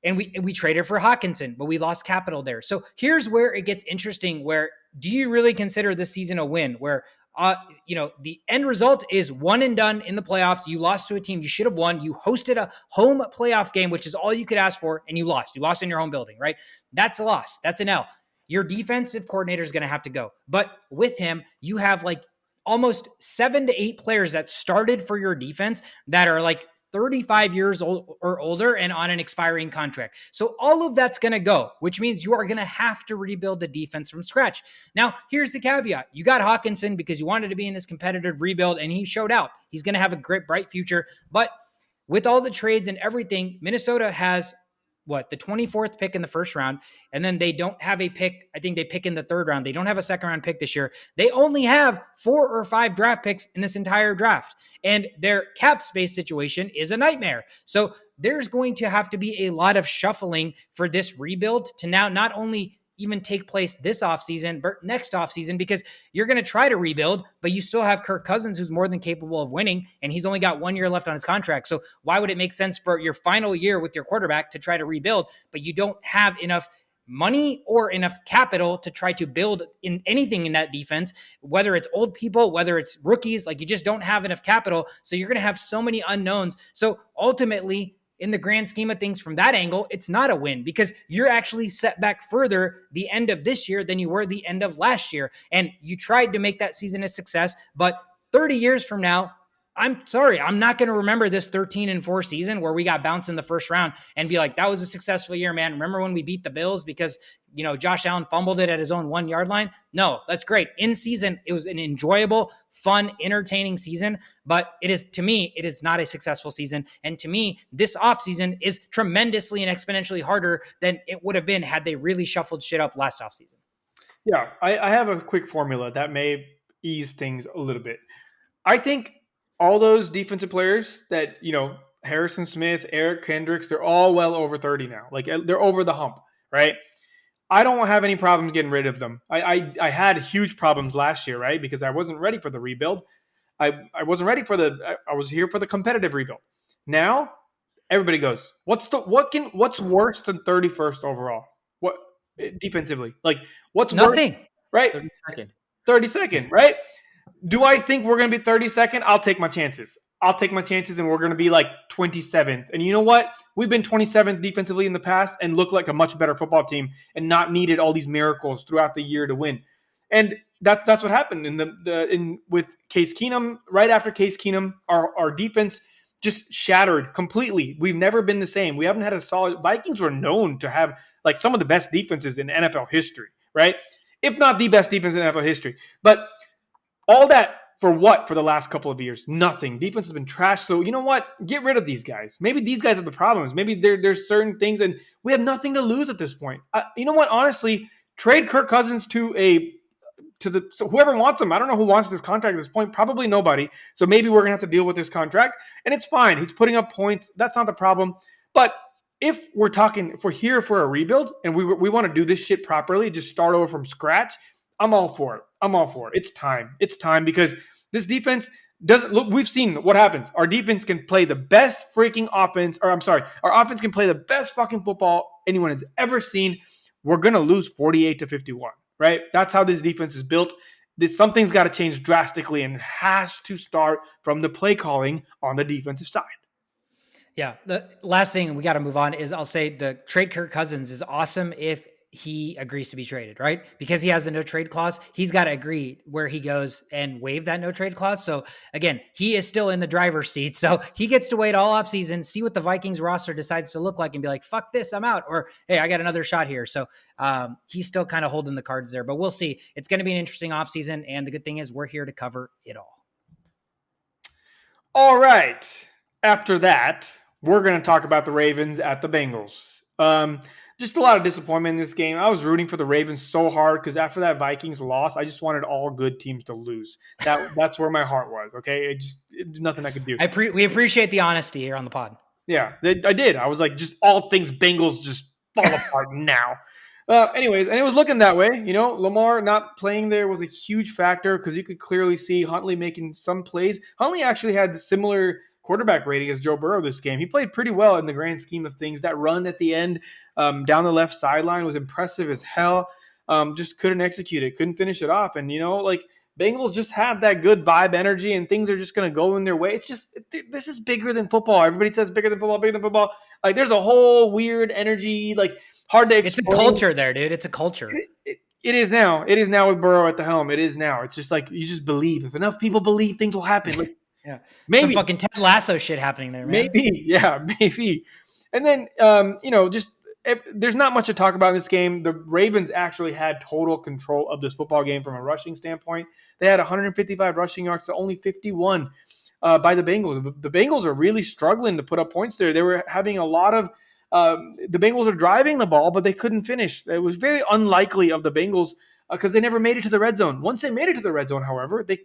And we traded for Hawkinson, but we lost capital there. So here's where it gets interesting. Where do you really consider this season a win? Where the end result is one and done in the playoffs. You lost to a team you should have won. You hosted a home playoff game, which is all you could ask for, and you lost. You lost in your home building, right? That's a loss. That's an L. Your defensive coordinator is going to have to go. But with him, you have like almost 7 to 8 players that started for your defense that are like 35 years old or older and on an expiring contract. So all of that's going to go, which means you are going to have to rebuild the defense from scratch. Now, here's the caveat. You got Hawkinson because you wanted to be in this competitive rebuild, and he showed out. He's going to have a great, bright future. But with all the trades and everything, Minnesota has the 24th pick in the first round, and then they don't have a pick. I think they pick in the third round. They don't have a second round pick this year. They only have 4 or 5 draft picks in this entire draft, and their cap space situation is a nightmare. So there's going to have to be a lot of shuffling for this rebuild to now not only even take place this offseason, but next offseason, because you're going to try to rebuild, but you still have Kirk Cousins, who's more than capable of winning, and he's only got 1 year left on his contract. So why would it make sense for your final year with your quarterback to try to rebuild, but you don't have enough money or enough capital to try to build in anything in that defense, whether it's old people, whether it's rookies, like you just don't have enough capital. So you're going to have so many unknowns. So ultimately, in the grand scheme of things from that angle, it's not a win because you're actually set back further the end of this year than you were the end of last year. And you tried to make that season a success, but 30 years from now, I'm sorry, I'm not going to remember this 13-4 season where we got bounced in the first round and be like, that was a successful year, man. Remember when we beat the Bills because, Josh Allen fumbled it at his own 1 yard line? No, that's great. In season, it was an enjoyable, fun, entertaining season, but to me, it is not a successful season. And to me, this offseason is tremendously and exponentially harder than it would have been had they really shuffled shit up last offseason. Yeah, I have a quick formula that may ease things a little bit. I think all those defensive players that, Harrison Smith, Eric Kendricks, they're all well over 30 now. Like they're over the hump, right? I don't have any problems getting rid of them. I had huge problems last year, right? Because I wasn't ready for the rebuild. I wasn't ready I was here for the competitive rebuild. Now, everybody goes, what's worse than 31st overall? What defensively? Like what's worse, Nothing. right? 32nd. 32nd, right? Do I think we're going to be 32nd? I'll take my chances. And we're going to be like 27th. And you know what? We've been 27th defensively in the past and looked like a much better football team and not needed all these miracles throughout the year to win. And that's what happened with Case Keenum. Right after Case Keenum, our defense just shattered completely. We've never been the same. We haven't had a solid. Vikings were known to have like some of the best defenses in NFL history, right? If not the best defense in NFL history. But all that for what for the last couple of years? Nothing. Defense has been trashed. So you know what? Get rid of these guys. Maybe these guys are the problems. Maybe there's certain things, and we have nothing to lose at this point. You know what? Honestly, trade Kirk Cousins so whoever wants him. I don't know who wants this contract at this point. Probably nobody. So maybe we're gonna have to deal with this contract, and it's fine. He's putting up points. That's not the problem. But if we're here for a rebuild and we want to do this shit properly, just start over from scratch, I'm all for it. It's time. It's time because this defense doesn't look. We've seen what happens. Our defense can play the best freaking offense, our offense can play the best fucking football anyone has ever seen. We're gonna lose 48-51, right? That's how this defense is built. Something's got to change drastically, and it has to start from the play calling on the defensive side. Yeah. The last thing we got to move on is I'll say the trade Kirk Cousins is awesome if he agrees to be traded, right? Because he has the no trade clause. He's got to agree where he goes and waive that no trade clause. So again, he is still in the driver's seat. So he gets to wait all off season, see what the Vikings roster decides to look like and be like, fuck this, I'm out. Or, hey, I got another shot here. So he's still kind of holding the cards there, but we'll see. It's going to be an interesting off season. And the good thing is we're here to cover it all. All right. After that, we're going to talk about the Ravens at the Bengals. Just a lot of disappointment in this game. I was rooting for the Ravens so hard because after that Vikings loss, I just wanted all good teams to lose. That's where my heart was. Okay, nothing I could do. We appreciate the honesty here on the pod. Yeah, I did. I was like, just all things Bengals just fall apart now. Anyways, and it was looking that way. You know, Lamar not playing there was a huge factor because you could clearly see Huntley making some plays. Huntley actually had similar quarterback rating as Joe Burrow this game. He played pretty well in the grand scheme of things. That run at the end down the left sideline was impressive as hell. Just couldn't execute it, couldn't finish it off. And, you know, like Bengals just have that good vibe energy and things are just going to go in their way. It's just, this is bigger than football. Everybody says bigger than football. Like there's a whole weird energy, like hard to explain. It's a culture there, dude. It's a culture. It is now. It is now with Burrow at the helm. It is now. It's just like, you just believe. If enough people believe, things will happen. Like, yeah, maybe some fucking Ted Lasso shit happening there, man. Maybe. And then, there's not much to talk about in this game. The Ravens actually had total control of this football game from a rushing standpoint. They had 155 rushing yards to only 51 by the Bengals. The Bengals are really struggling to put up points there. They were having a lot of the Bengals are driving the ball, but they couldn't finish. It was very unlikely of the Bengals because they never made it to the red zone. Once they made it to the red zone, however, they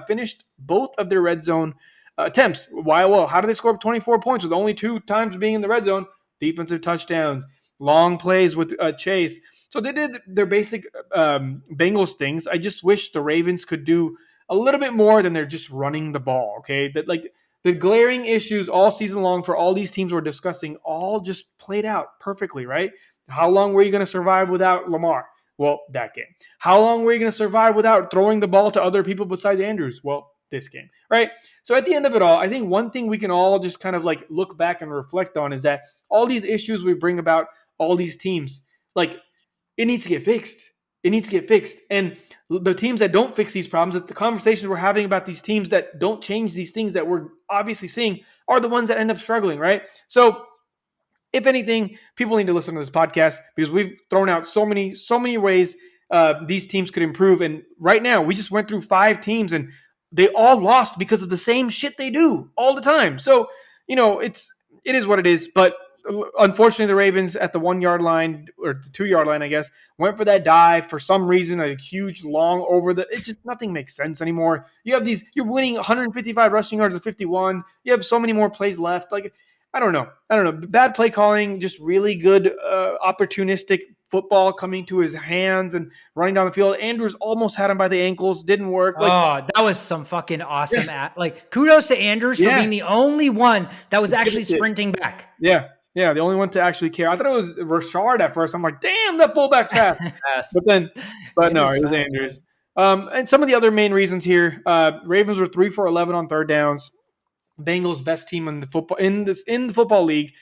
finished both of their red zone attempts. Why? Well, how did they score 24 points with only 2 times being in the red zone? Defensive touchdowns, long plays with Chase. So they did their basic Bengals things. I just wish the Ravens could do a little bit more than they're just running the ball. Okay, that like the glaring issues all season long for all these teams we're discussing all just played out perfectly, right? How long were you going to survive without Lamar? Well, that game. How long were you going to survive without throwing the ball to other people besides Andrews? Well, this game, right? So at the end of it all, I think one thing we can all just kind of like look back and reflect on is that all these issues we bring about all these teams, like it needs to get fixed. It needs to get fixed. And the teams that don't fix these problems, the conversations we're having about these teams that don't change these things that we're obviously seeing are the ones that end up struggling, right? So if anything, people need to listen to this podcast because we've thrown out so many ways these teams could improve. And right now, we just went through 5 teams and they all lost because of the same shit they do all the time. So, you know, it is what it is. But unfortunately, the Ravens at the 1 yard line or the 2 yard line, I guess, went for that dive for some reason, a huge long over it just nothing makes sense anymore. You're winning 155 rushing yards to 51. You have so many more plays left. Like, I don't know. Bad play calling, just really good opportunistic football coming to his hands and running down the field. Andrews almost had him by the ankles, didn't work. Like, Oh, that was some fucking awesome like kudos to Andrews for yeah, being the only one that was actually pivoted. sprinting back. Yeah, the only one to actually care. I thought it was Rashard at first. I'm like, damn, that fullback's fast. Pass. But no, Andrews it was fast, Andrews. And some of the other main reasons here: Ravens were 3 for 11 on third downs. Bengals best team in the football league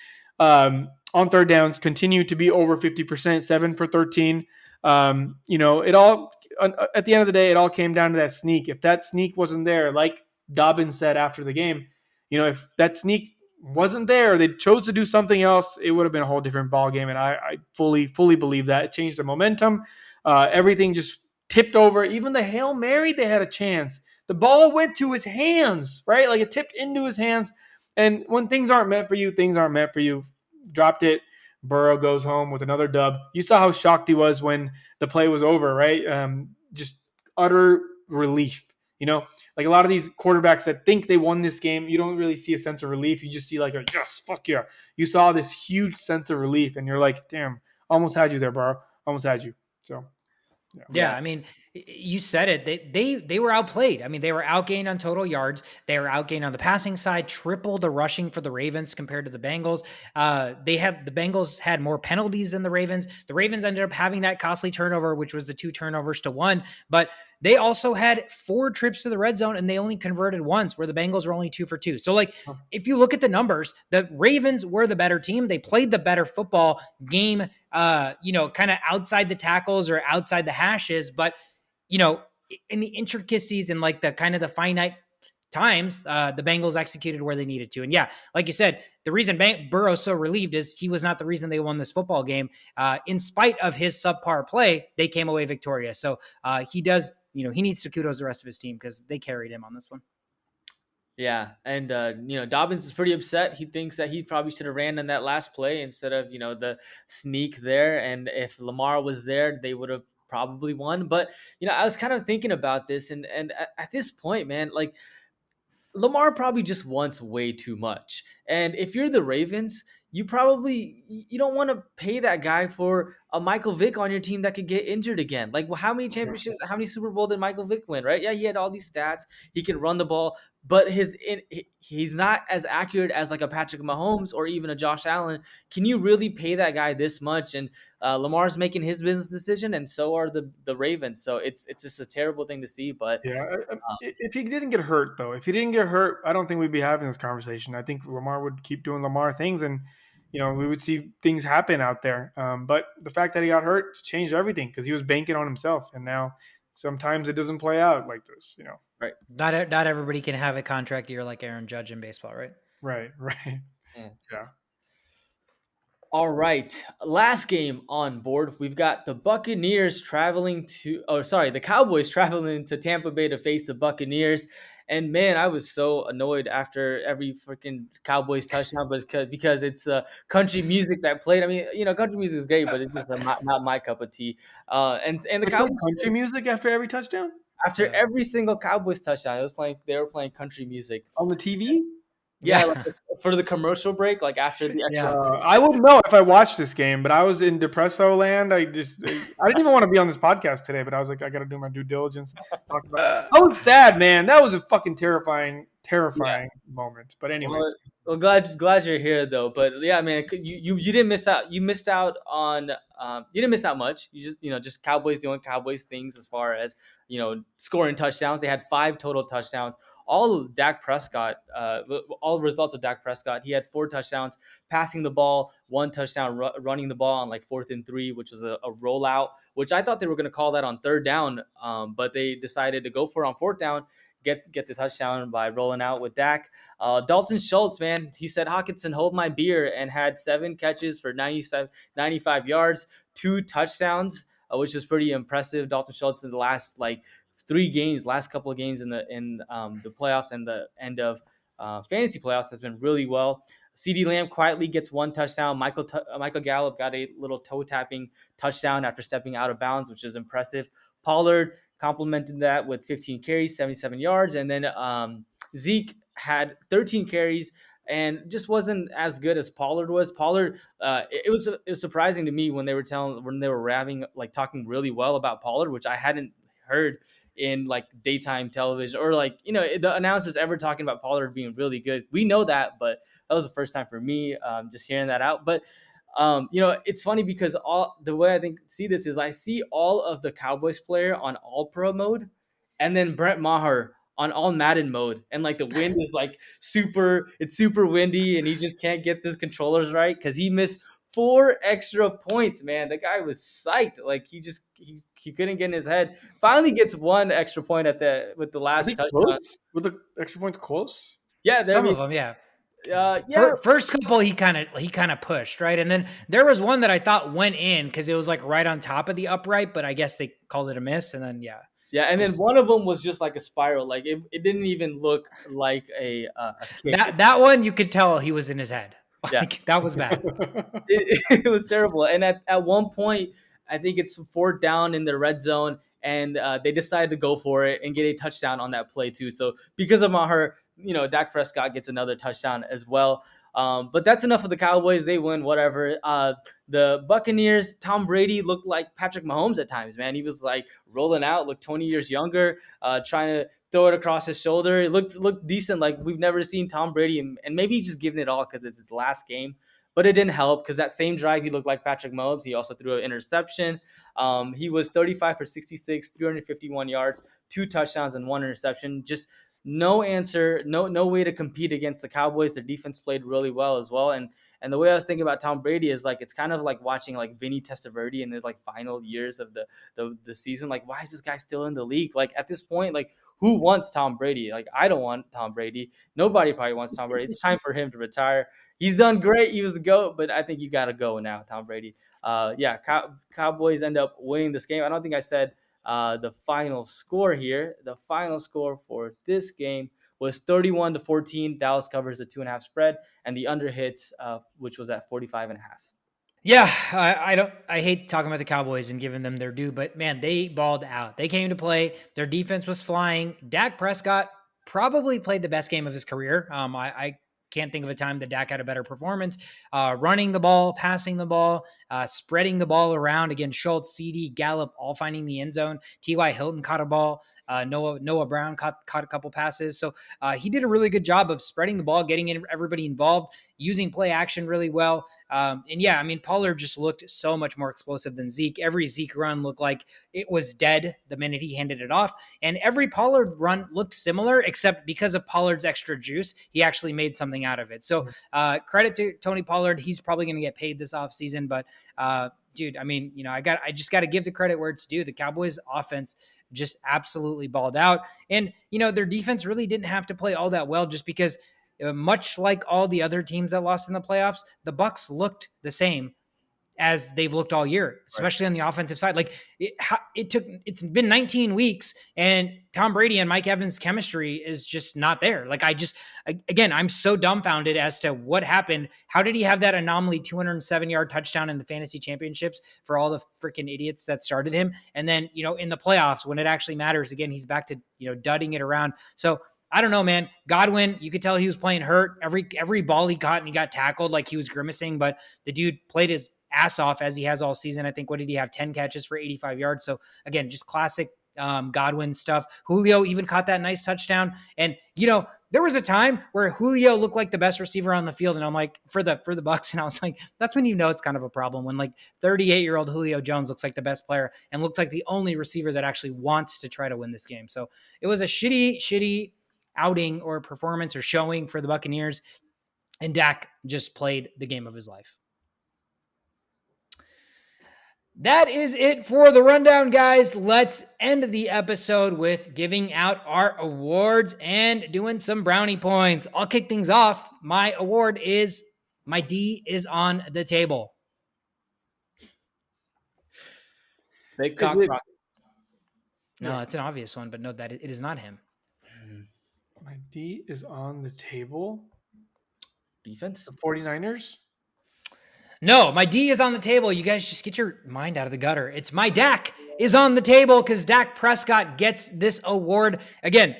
on third downs continue to be over 50%, 7 for 13. It all at the end of the day, it all came down to that sneak. If that sneak wasn't there, like Dobbins said after the game, if that sneak wasn't there, they chose to do something else, it would have been a whole different ball game. And I fully believe that it changed the momentum. Everything just tipped over. Even the Hail Mary, they had a chance. The ball went to his hands, right? Like it tipped into his hands. And when things aren't meant for you, things aren't meant for you. Dropped it. Burrow goes home with another dub. You saw how shocked he was when the play was over, right? Just utter relief. Like a lot of these quarterbacks that think they won this game, you don't really see a sense of relief. You just see like a yes, fuck yeah. You saw this huge sense of relief, and you're like, damn, almost had you there, Burrow. Almost had you. So Yeah, I mean, you said it. They were outplayed. I mean, they were outgained on total yards. They were outgained on the passing side, triple the rushing for the Ravens compared to the Bengals. The Bengals had more penalties than the Ravens. The Ravens ended up having that costly turnover, which was the 2 turnovers to 1. But they also had 4 trips to the red zone and they only converted once, where the Bengals were only 2 for 2. So, like, if you look at the numbers, the Ravens were the better team. They played the better football game, kind of outside the tackles or outside the hashes. But, in the intricacies and like the kind of the finite times, the Bengals executed where they needed to. And yeah, like you said, the reason Burrow's so relieved is he was not the reason they won this football game. In spite of his subpar play, they came away victorious. So he does, he needs to kudos the rest of his team because they carried him on this one. Yeah, and Dobbins is pretty upset. He thinks that he probably should have ran in that last play instead of the sneak there. And if Lamar was there, they would have probably won. But I was kind of thinking about this, and at this point, man, like Lamar probably just wants way too much. And if you're the Ravens, you don't want to pay that guy for a Michael Vick on your team that could get injured again. Like, well, how many championships, how many Super Bowl did Michael Vick win, right? Yeah, he had all these stats. He can run the ball, but he's not as accurate as like a Patrick Mahomes or even a Josh Allen. Can you really pay that guy this much? And Lamar's making his business decision, and so are the Ravens. So it's just a terrible thing to see. But yeah, if he didn't get hurt, though, I don't think we'd be having this conversation. I think Lamar would keep doing Lamar things, and we would see things happen out there. But the fact that he got hurt changed everything because he was banking on himself, and now sometimes it doesn't play out like this. Right. Not everybody can have a contract year like Aaron Judge in baseball, right? Right. Yeah. All right. Last game on board. We've got the the Cowboys traveling to Tampa Bay to face the Buccaneers. And man, I was so annoyed after every freaking Cowboys touchdown, because it's country music that played. I mean, country music is great, but it's just not my cup of tea. And the Cowboys country music after every touchdown. After every single Cowboys touchdown, they were playing country music on the TV. Yeah, like for the commercial break, like after the extra. I wouldn't know if I watched this game, but I was in Depresso land. I didn't even want to be on this podcast today, but I was like, I got to do my due diligence. Talk about I was sad, man. That was a fucking terrifying moment. But anyways, well, glad you're here though. But yeah, man, you didn't miss out. You missed out on. You didn't miss out much. You just Cowboys doing Cowboys things as far as scoring touchdowns. They had 5 total touchdowns. All Dak Prescott, all results of Dak Prescott. He had 4 touchdowns, passing the ball, 1 touchdown, running the ball on like 4th and 3, which was a rollout, which I thought they were going to call that on 3rd down. But they decided to go for it on 4th down, get the touchdown by rolling out with Dak. Dalton Schultz, man, he said, Hawkinson, hold my beer, and had 7 catches for 95 yards, 2 touchdowns, which was pretty impressive. Dalton Schultz in the last last couple of games in the playoffs and the end of fantasy playoffs has been really well. CeeDee Lamb quietly gets 1 touchdown. Michael Gallup got a little toe tapping touchdown after stepping out of bounds, which is impressive. Pollard complemented that with 15 carries, 77 yards, and then Zeke had 13 carries and just wasn't as good as Pollard was. Pollard, it was surprising to me when they were talking really well about Pollard, which I hadn't heard in like daytime television or like the announcers ever talking about Pollard being really good. We know that, but that was the first time for me just hearing that out. But it's funny because all the way I see this is I see all of the Cowboys player on all pro mode, and then Brett Maher on all Madden mode, and like the wind is like it's super windy, and he just can't get the controllers right because he missed 4 extra points. Man, the guy was psyched. Like he couldn't get in his head. Finally gets 1 extra point with the last touchdown. Close? With the extra points close? Yeah, Some of them, yeah. Yeah. First couple he kind of pushed, right? And then there was one that I thought went in because it was like right on top of the upright, but I guess they called it a miss. And then yeah, and then one of them was just like a spiral. Like it didn't even look like a kick. That one you could tell he was in his head. Like, Yeah, that was bad. It was terrible. And at one point, I think it's 4th down in the red zone, and they decided to go for it and get a touchdown on that play too. So because of Maher, Dak Prescott gets another touchdown as well. But that's enough of the Cowboys. They win, whatever. The Buccaneers, Tom Brady looked like Patrick Mahomes at times, man. He was like rolling out, looked 20 years younger, trying to throw it across his shoulder. It looked decent. Like we've never seen Tom Brady, and maybe he's just giving it all because it's his last game. But it didn't help because that same drive, he looked like Patrick Mahomes. He also threw an interception. He was 35 for 66, 351 yards, 2 touchdowns, and 1 interception. Just no answer, no way to compete against the Cowboys. Their defense played really well as well. And the way I was thinking about Tom Brady is like it's kind of like watching like Vinny Testaverde in his like final years of the season. Like, why is this guy still in the league? Like at this point, like who wants Tom Brady? Like I don't want Tom Brady. Nobody probably wants Tom Brady. It's time for him to retire. He's done great. He was the GOAT, but I think you got to go now, Tom Brady. Cowboys end up winning this game. I don't think I said the final score here. The final score for this game was 31-14. Dallas covers the 2.5 spread, and the under hits, which was at 45.5. Yeah, I hate talking about the Cowboys and giving them their due, but man, they balled out. They came to play. Their defense was flying. Dak Prescott probably played the best game of his career. I can't think of a time that Dak had a better performance. Running the ball, passing the ball, spreading the ball around. Again, Schultz, CD, Gallup, all finding the end zone. T.Y. Hilton caught a ball. Noah Brown caught a couple passes. So he did a really good job of spreading the ball, getting everybody involved, using play action really well. Pollard just looked so much more explosive than Zeke. Every Zeke run looked like it was dead the minute he handed it off. And every Pollard run looked similar, except because of Pollard's extra juice, he actually made something out of it. So credit to Tony Pollard. He's probably going to get paid this offseason, but dude, I just got to give the credit where it's due. The Cowboys offense just absolutely balled out. And, their defense really didn't have to play all that well just because much like all the other teams that lost in the playoffs, the Bucs looked the same as they've looked all year, especially on the offensive side. Like it's been 19 weeks and Tom Brady and Mike Evans' chemistry is just not there. Like I'm so dumbfounded as to what happened. How did he have that anomaly 207-yard touchdown in the fantasy championships for all the freaking idiots that started him? And then, in the playoffs, when it actually matters, again, he's back to, dudding it around. So I don't know, man. Godwin, you could tell he was playing hurt. Every ball he caught and he got tackled like he was grimacing, but the dude played his ass off as he has all season. I think, what did he have? 10 catches for 85 yards. So again, just classic Godwin stuff. Julio even caught that nice touchdown. And, there was a time where Julio looked like the best receiver on the field. And I'm like, for the Bucs. And I was like, that's when it's kind of a problem when like 38-year-old Julio Jones looks like the best player and looks like the only receiver that actually wants to try to win this game. So it was a shitty outing or performance or showing for the Buccaneers. And Dak just played the game of his life. That is it for the rundown, guys. Let's end the episode with giving out our awards and doing some brownie points. I'll kick things off. My award is my D is on the table. Big cock rock. No, it's an obvious one, but no, that it is not him. My D is on the table. Defense? The 49ers? No, my D is on the table. You guys just get your mind out of the gutter. It's my Dak is on the table because Dak Prescott gets this award. Again,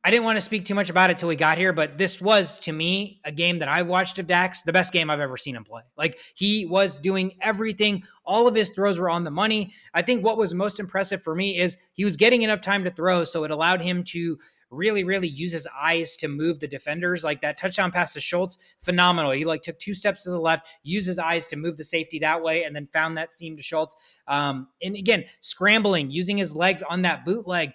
I didn't want to speak too much about it till we got here, but this was, to me, a game that I've watched of Dax, the best game I've ever seen him play. Like, he was doing everything. All of his throws were on the money. I think what was most impressive for me is he was getting enough time to throw, so it allowed him to really, really use his eyes to move the defenders. Like that touchdown pass to Schultz, phenomenal. He like took 2 steps to the left, used his eyes to move the safety that way, and then found that seam to Schultz. And again, scrambling, using his legs on that bootleg.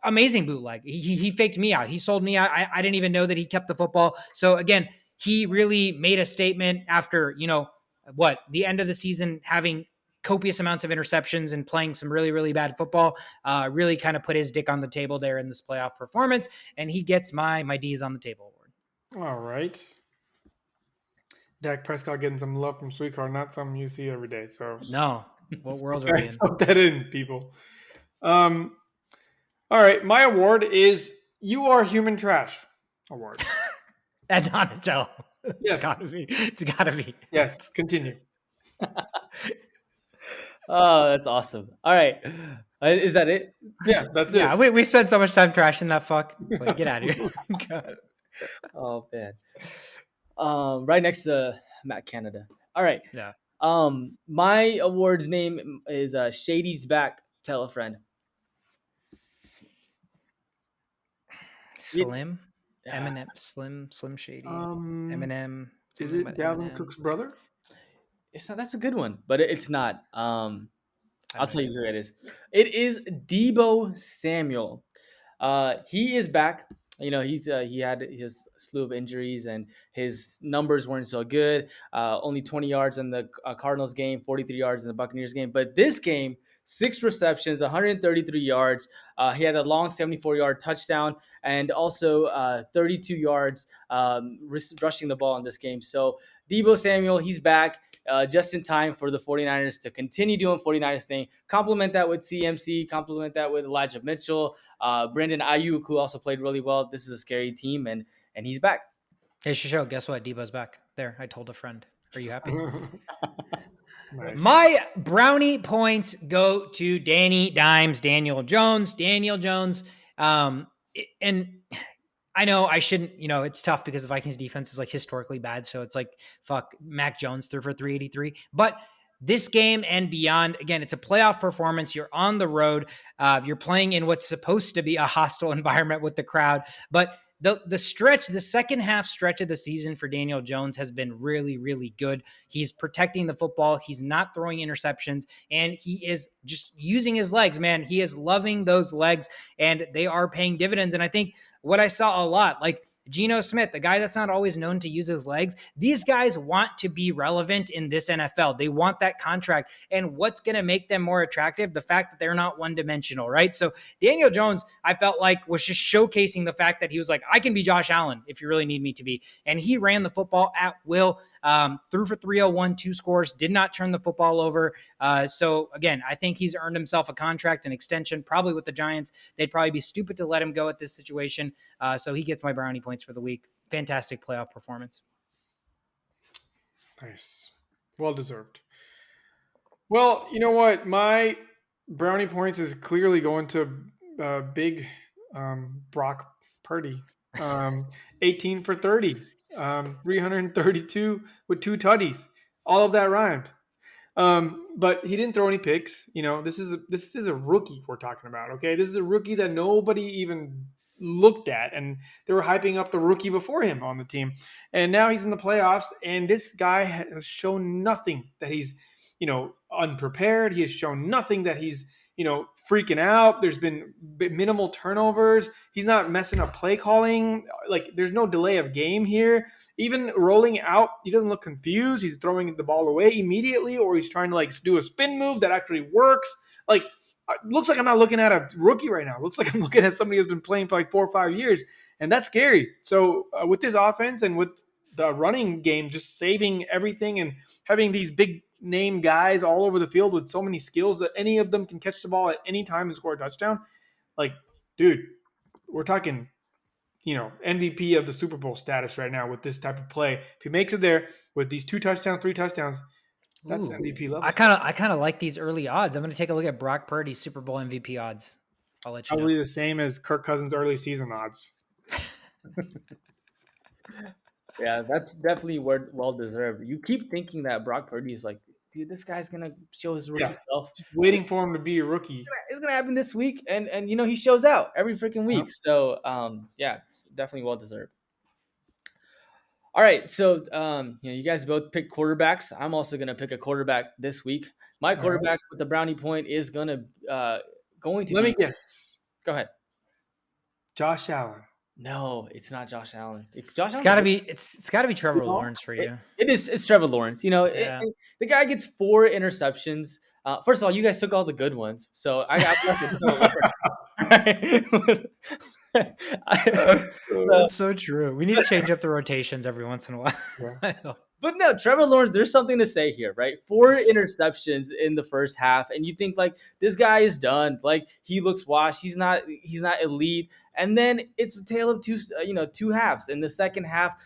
Amazing bootleg. He faked me out. He sold me out. I didn't even know that he kept the football. So again, he really made a statement after, the end of the season, having copious amounts of interceptions and playing some really, really bad football, really kind of put his dick on the table there in this playoff performance. And he gets my D's on the table award. All right. Dak Prescott getting some love from Sweetcard, not something you see every day. So no, what world are we in? Put that in, people. All right, my award is "You Are Human Trash" award. At Donatello. Yes, it's gotta be. Yes, continue. Oh, that's awesome. All right, is that it? Yeah, that's it. Yeah, we spent so much time trashing that fuck. But get out of here. Oh man. Right next to Matt Canada. All right. Yeah. My award's name is Shady's Back. Tell a friend. Slim, Eminem, Slim Shady, Eminem. Is it Dalvin Cook's brother? It's not. That's a good one, but it's not. I'll tell you who it is. It is Deebo Samuel. He is back. He had his slew of injuries and his numbers weren't so good. Only 20 yards in the Cardinals game, 43 yards in the Buccaneers game. But this game, 6 receptions, 133 yards. He had a long 74-yard touchdown and also 32 yards rushing the ball in this game. So Deebo Samuel, he's back. Just in time for the 49ers to continue doing 49ers thing. Complement that with CMC, complement that with Elijah Mitchell, Brandon Ayuk, who also played really well. This is a scary team, and he's back. Hey, Shisho, guess what? Debo's back. There, I told a friend. Are you happy? Nice. My brownie points go to Daniel Jones. Daniel Jones. And I know I shouldn't, it's tough because the Vikings defense is like historically bad. So it's like, fuck, Mac Jones threw for 383. But this game and beyond, again, it's a playoff performance. You're on the road. You're playing in what's supposed to be a hostile environment with the crowd. But the second half stretch of the season for Daniel Jones has been really, really good. He's protecting the football. He's not throwing interceptions, and he is just using his legs, man. He is loving those legs, and they are paying dividends. And I think what I saw a lot, like Geno Smith, the guy that's not always known to use his legs, these guys want to be relevant in this NFL. They want that contract. And what's going to make them more attractive? The fact that they're not one-dimensional, right? So Daniel Jones, I felt like, was just showcasing the fact that he was like, I can be Josh Allen if you really need me to be. And he ran the football at will, threw for 301, 2 scores, did not turn the football over. So again, I think he's earned himself a contract, an extension, probably with the Giants. They'd probably be stupid to let him go at this situation. So he gets my brownie points for the week. Fantastic playoff performance. Nice. Well deserved. Well, you know what? My brownie points is clearly going to big Brock Purdy. 18 for 30, 332 with 2 tutties. All of that rhymed. But he didn't throw any picks. This is a rookie we're talking about. Okay, this is a rookie that nobody even looked at, and they were hyping up the rookie before him on the team, and now he's in the playoffs, and this guy has shown nothing that he's unprepared. He has shown nothing that he's freaking out. There's been minimal turnovers. He's not messing up play calling. Like, there's no delay of game here. Even rolling out, he doesn't look confused. He's throwing the ball away immediately, or he's trying to do a spin move that actually works. Like, looks like I'm not looking at a rookie right now. Looks like I'm looking at somebody who's been playing for 4 or 5 years, and that's scary. So with this offense and with the running game just saving everything and having these big name guys all over the field with so many skills that any of them can catch the ball at any time and score a touchdown. Like, dude, we're talking, MVP of the Super Bowl status right now with this type of play. If he makes it there with these 2 touchdowns, 3 touchdowns, that's MVP level. I kind of like these early odds. I'm going to take a look at Brock Purdy's Super Bowl MVP odds. I'll let you know. Probably the same as Kirk Cousins' early season odds. Yeah, that's definitely well deserved. You keep thinking that Brock Purdy is like, dude, this guy's gonna show his rookie self. Just waiting for him to be a rookie. It's gonna happen this week, and he shows out every freaking week. Yep. So yeah, it's definitely well deserved. All right, so you guys both pick quarterbacks. I'm also gonna pick a quarterback this week. My quarterback with the brownie point is going to Let me guess. Go ahead. Josh Allen. No, it's not Josh Allen. It's got to be. It's got to be Trevor Lawrence for you. It's Trevor Lawrence. Yeah. The guy gets 4 interceptions. First of all, you guys took all the good ones, so I got That's so true. We need to change up the rotations every once in a while. Yeah. But no, Trevor Lawrence, there's something to say here, right? 4 interceptions in the first half, and you think like this guy is done. Like he looks washed. He's not elite. And then it's a tale of two halves. In the second half,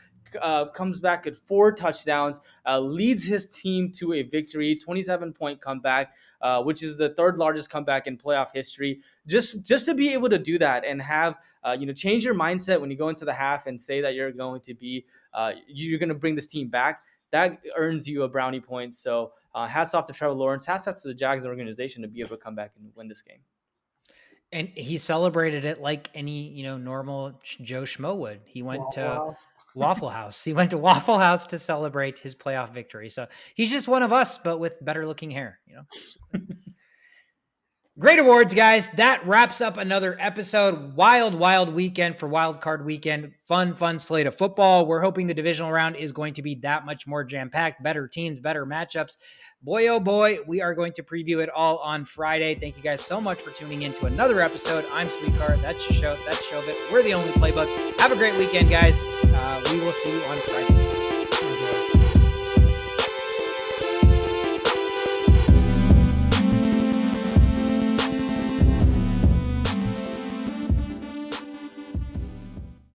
comes back at 4 touchdowns, leads his team to a victory, 27-point comeback, which is the 3rd largest comeback in playoff history. Just to be able to do that and have change your mindset when you go into the half and say that you're going to be you're going to bring this team back. That earns you a brownie point. So hats off to Trevor Lawrence. Hats off to the Jags organization to be able to come back and win this game. And he celebrated it like any, normal Joe Schmo would. He went to Waffle House. He went to Waffle House to celebrate his playoff victory. So he's just one of us, but with better looking hair, Great awards, guys. That wraps up another episode. Wild weekend for Wildcard weekend. Fun slate of football. We're hoping the divisional round is going to be that much more jam-packed. Better teams, better matchups. Boy, oh boy, we are going to preview it all on Friday. Thank you guys so much for tuning in to another episode. I'm Sweetcard. That's your show. That's Shovit. We're the only playbook. Have a great weekend, guys. We will see you on Friday.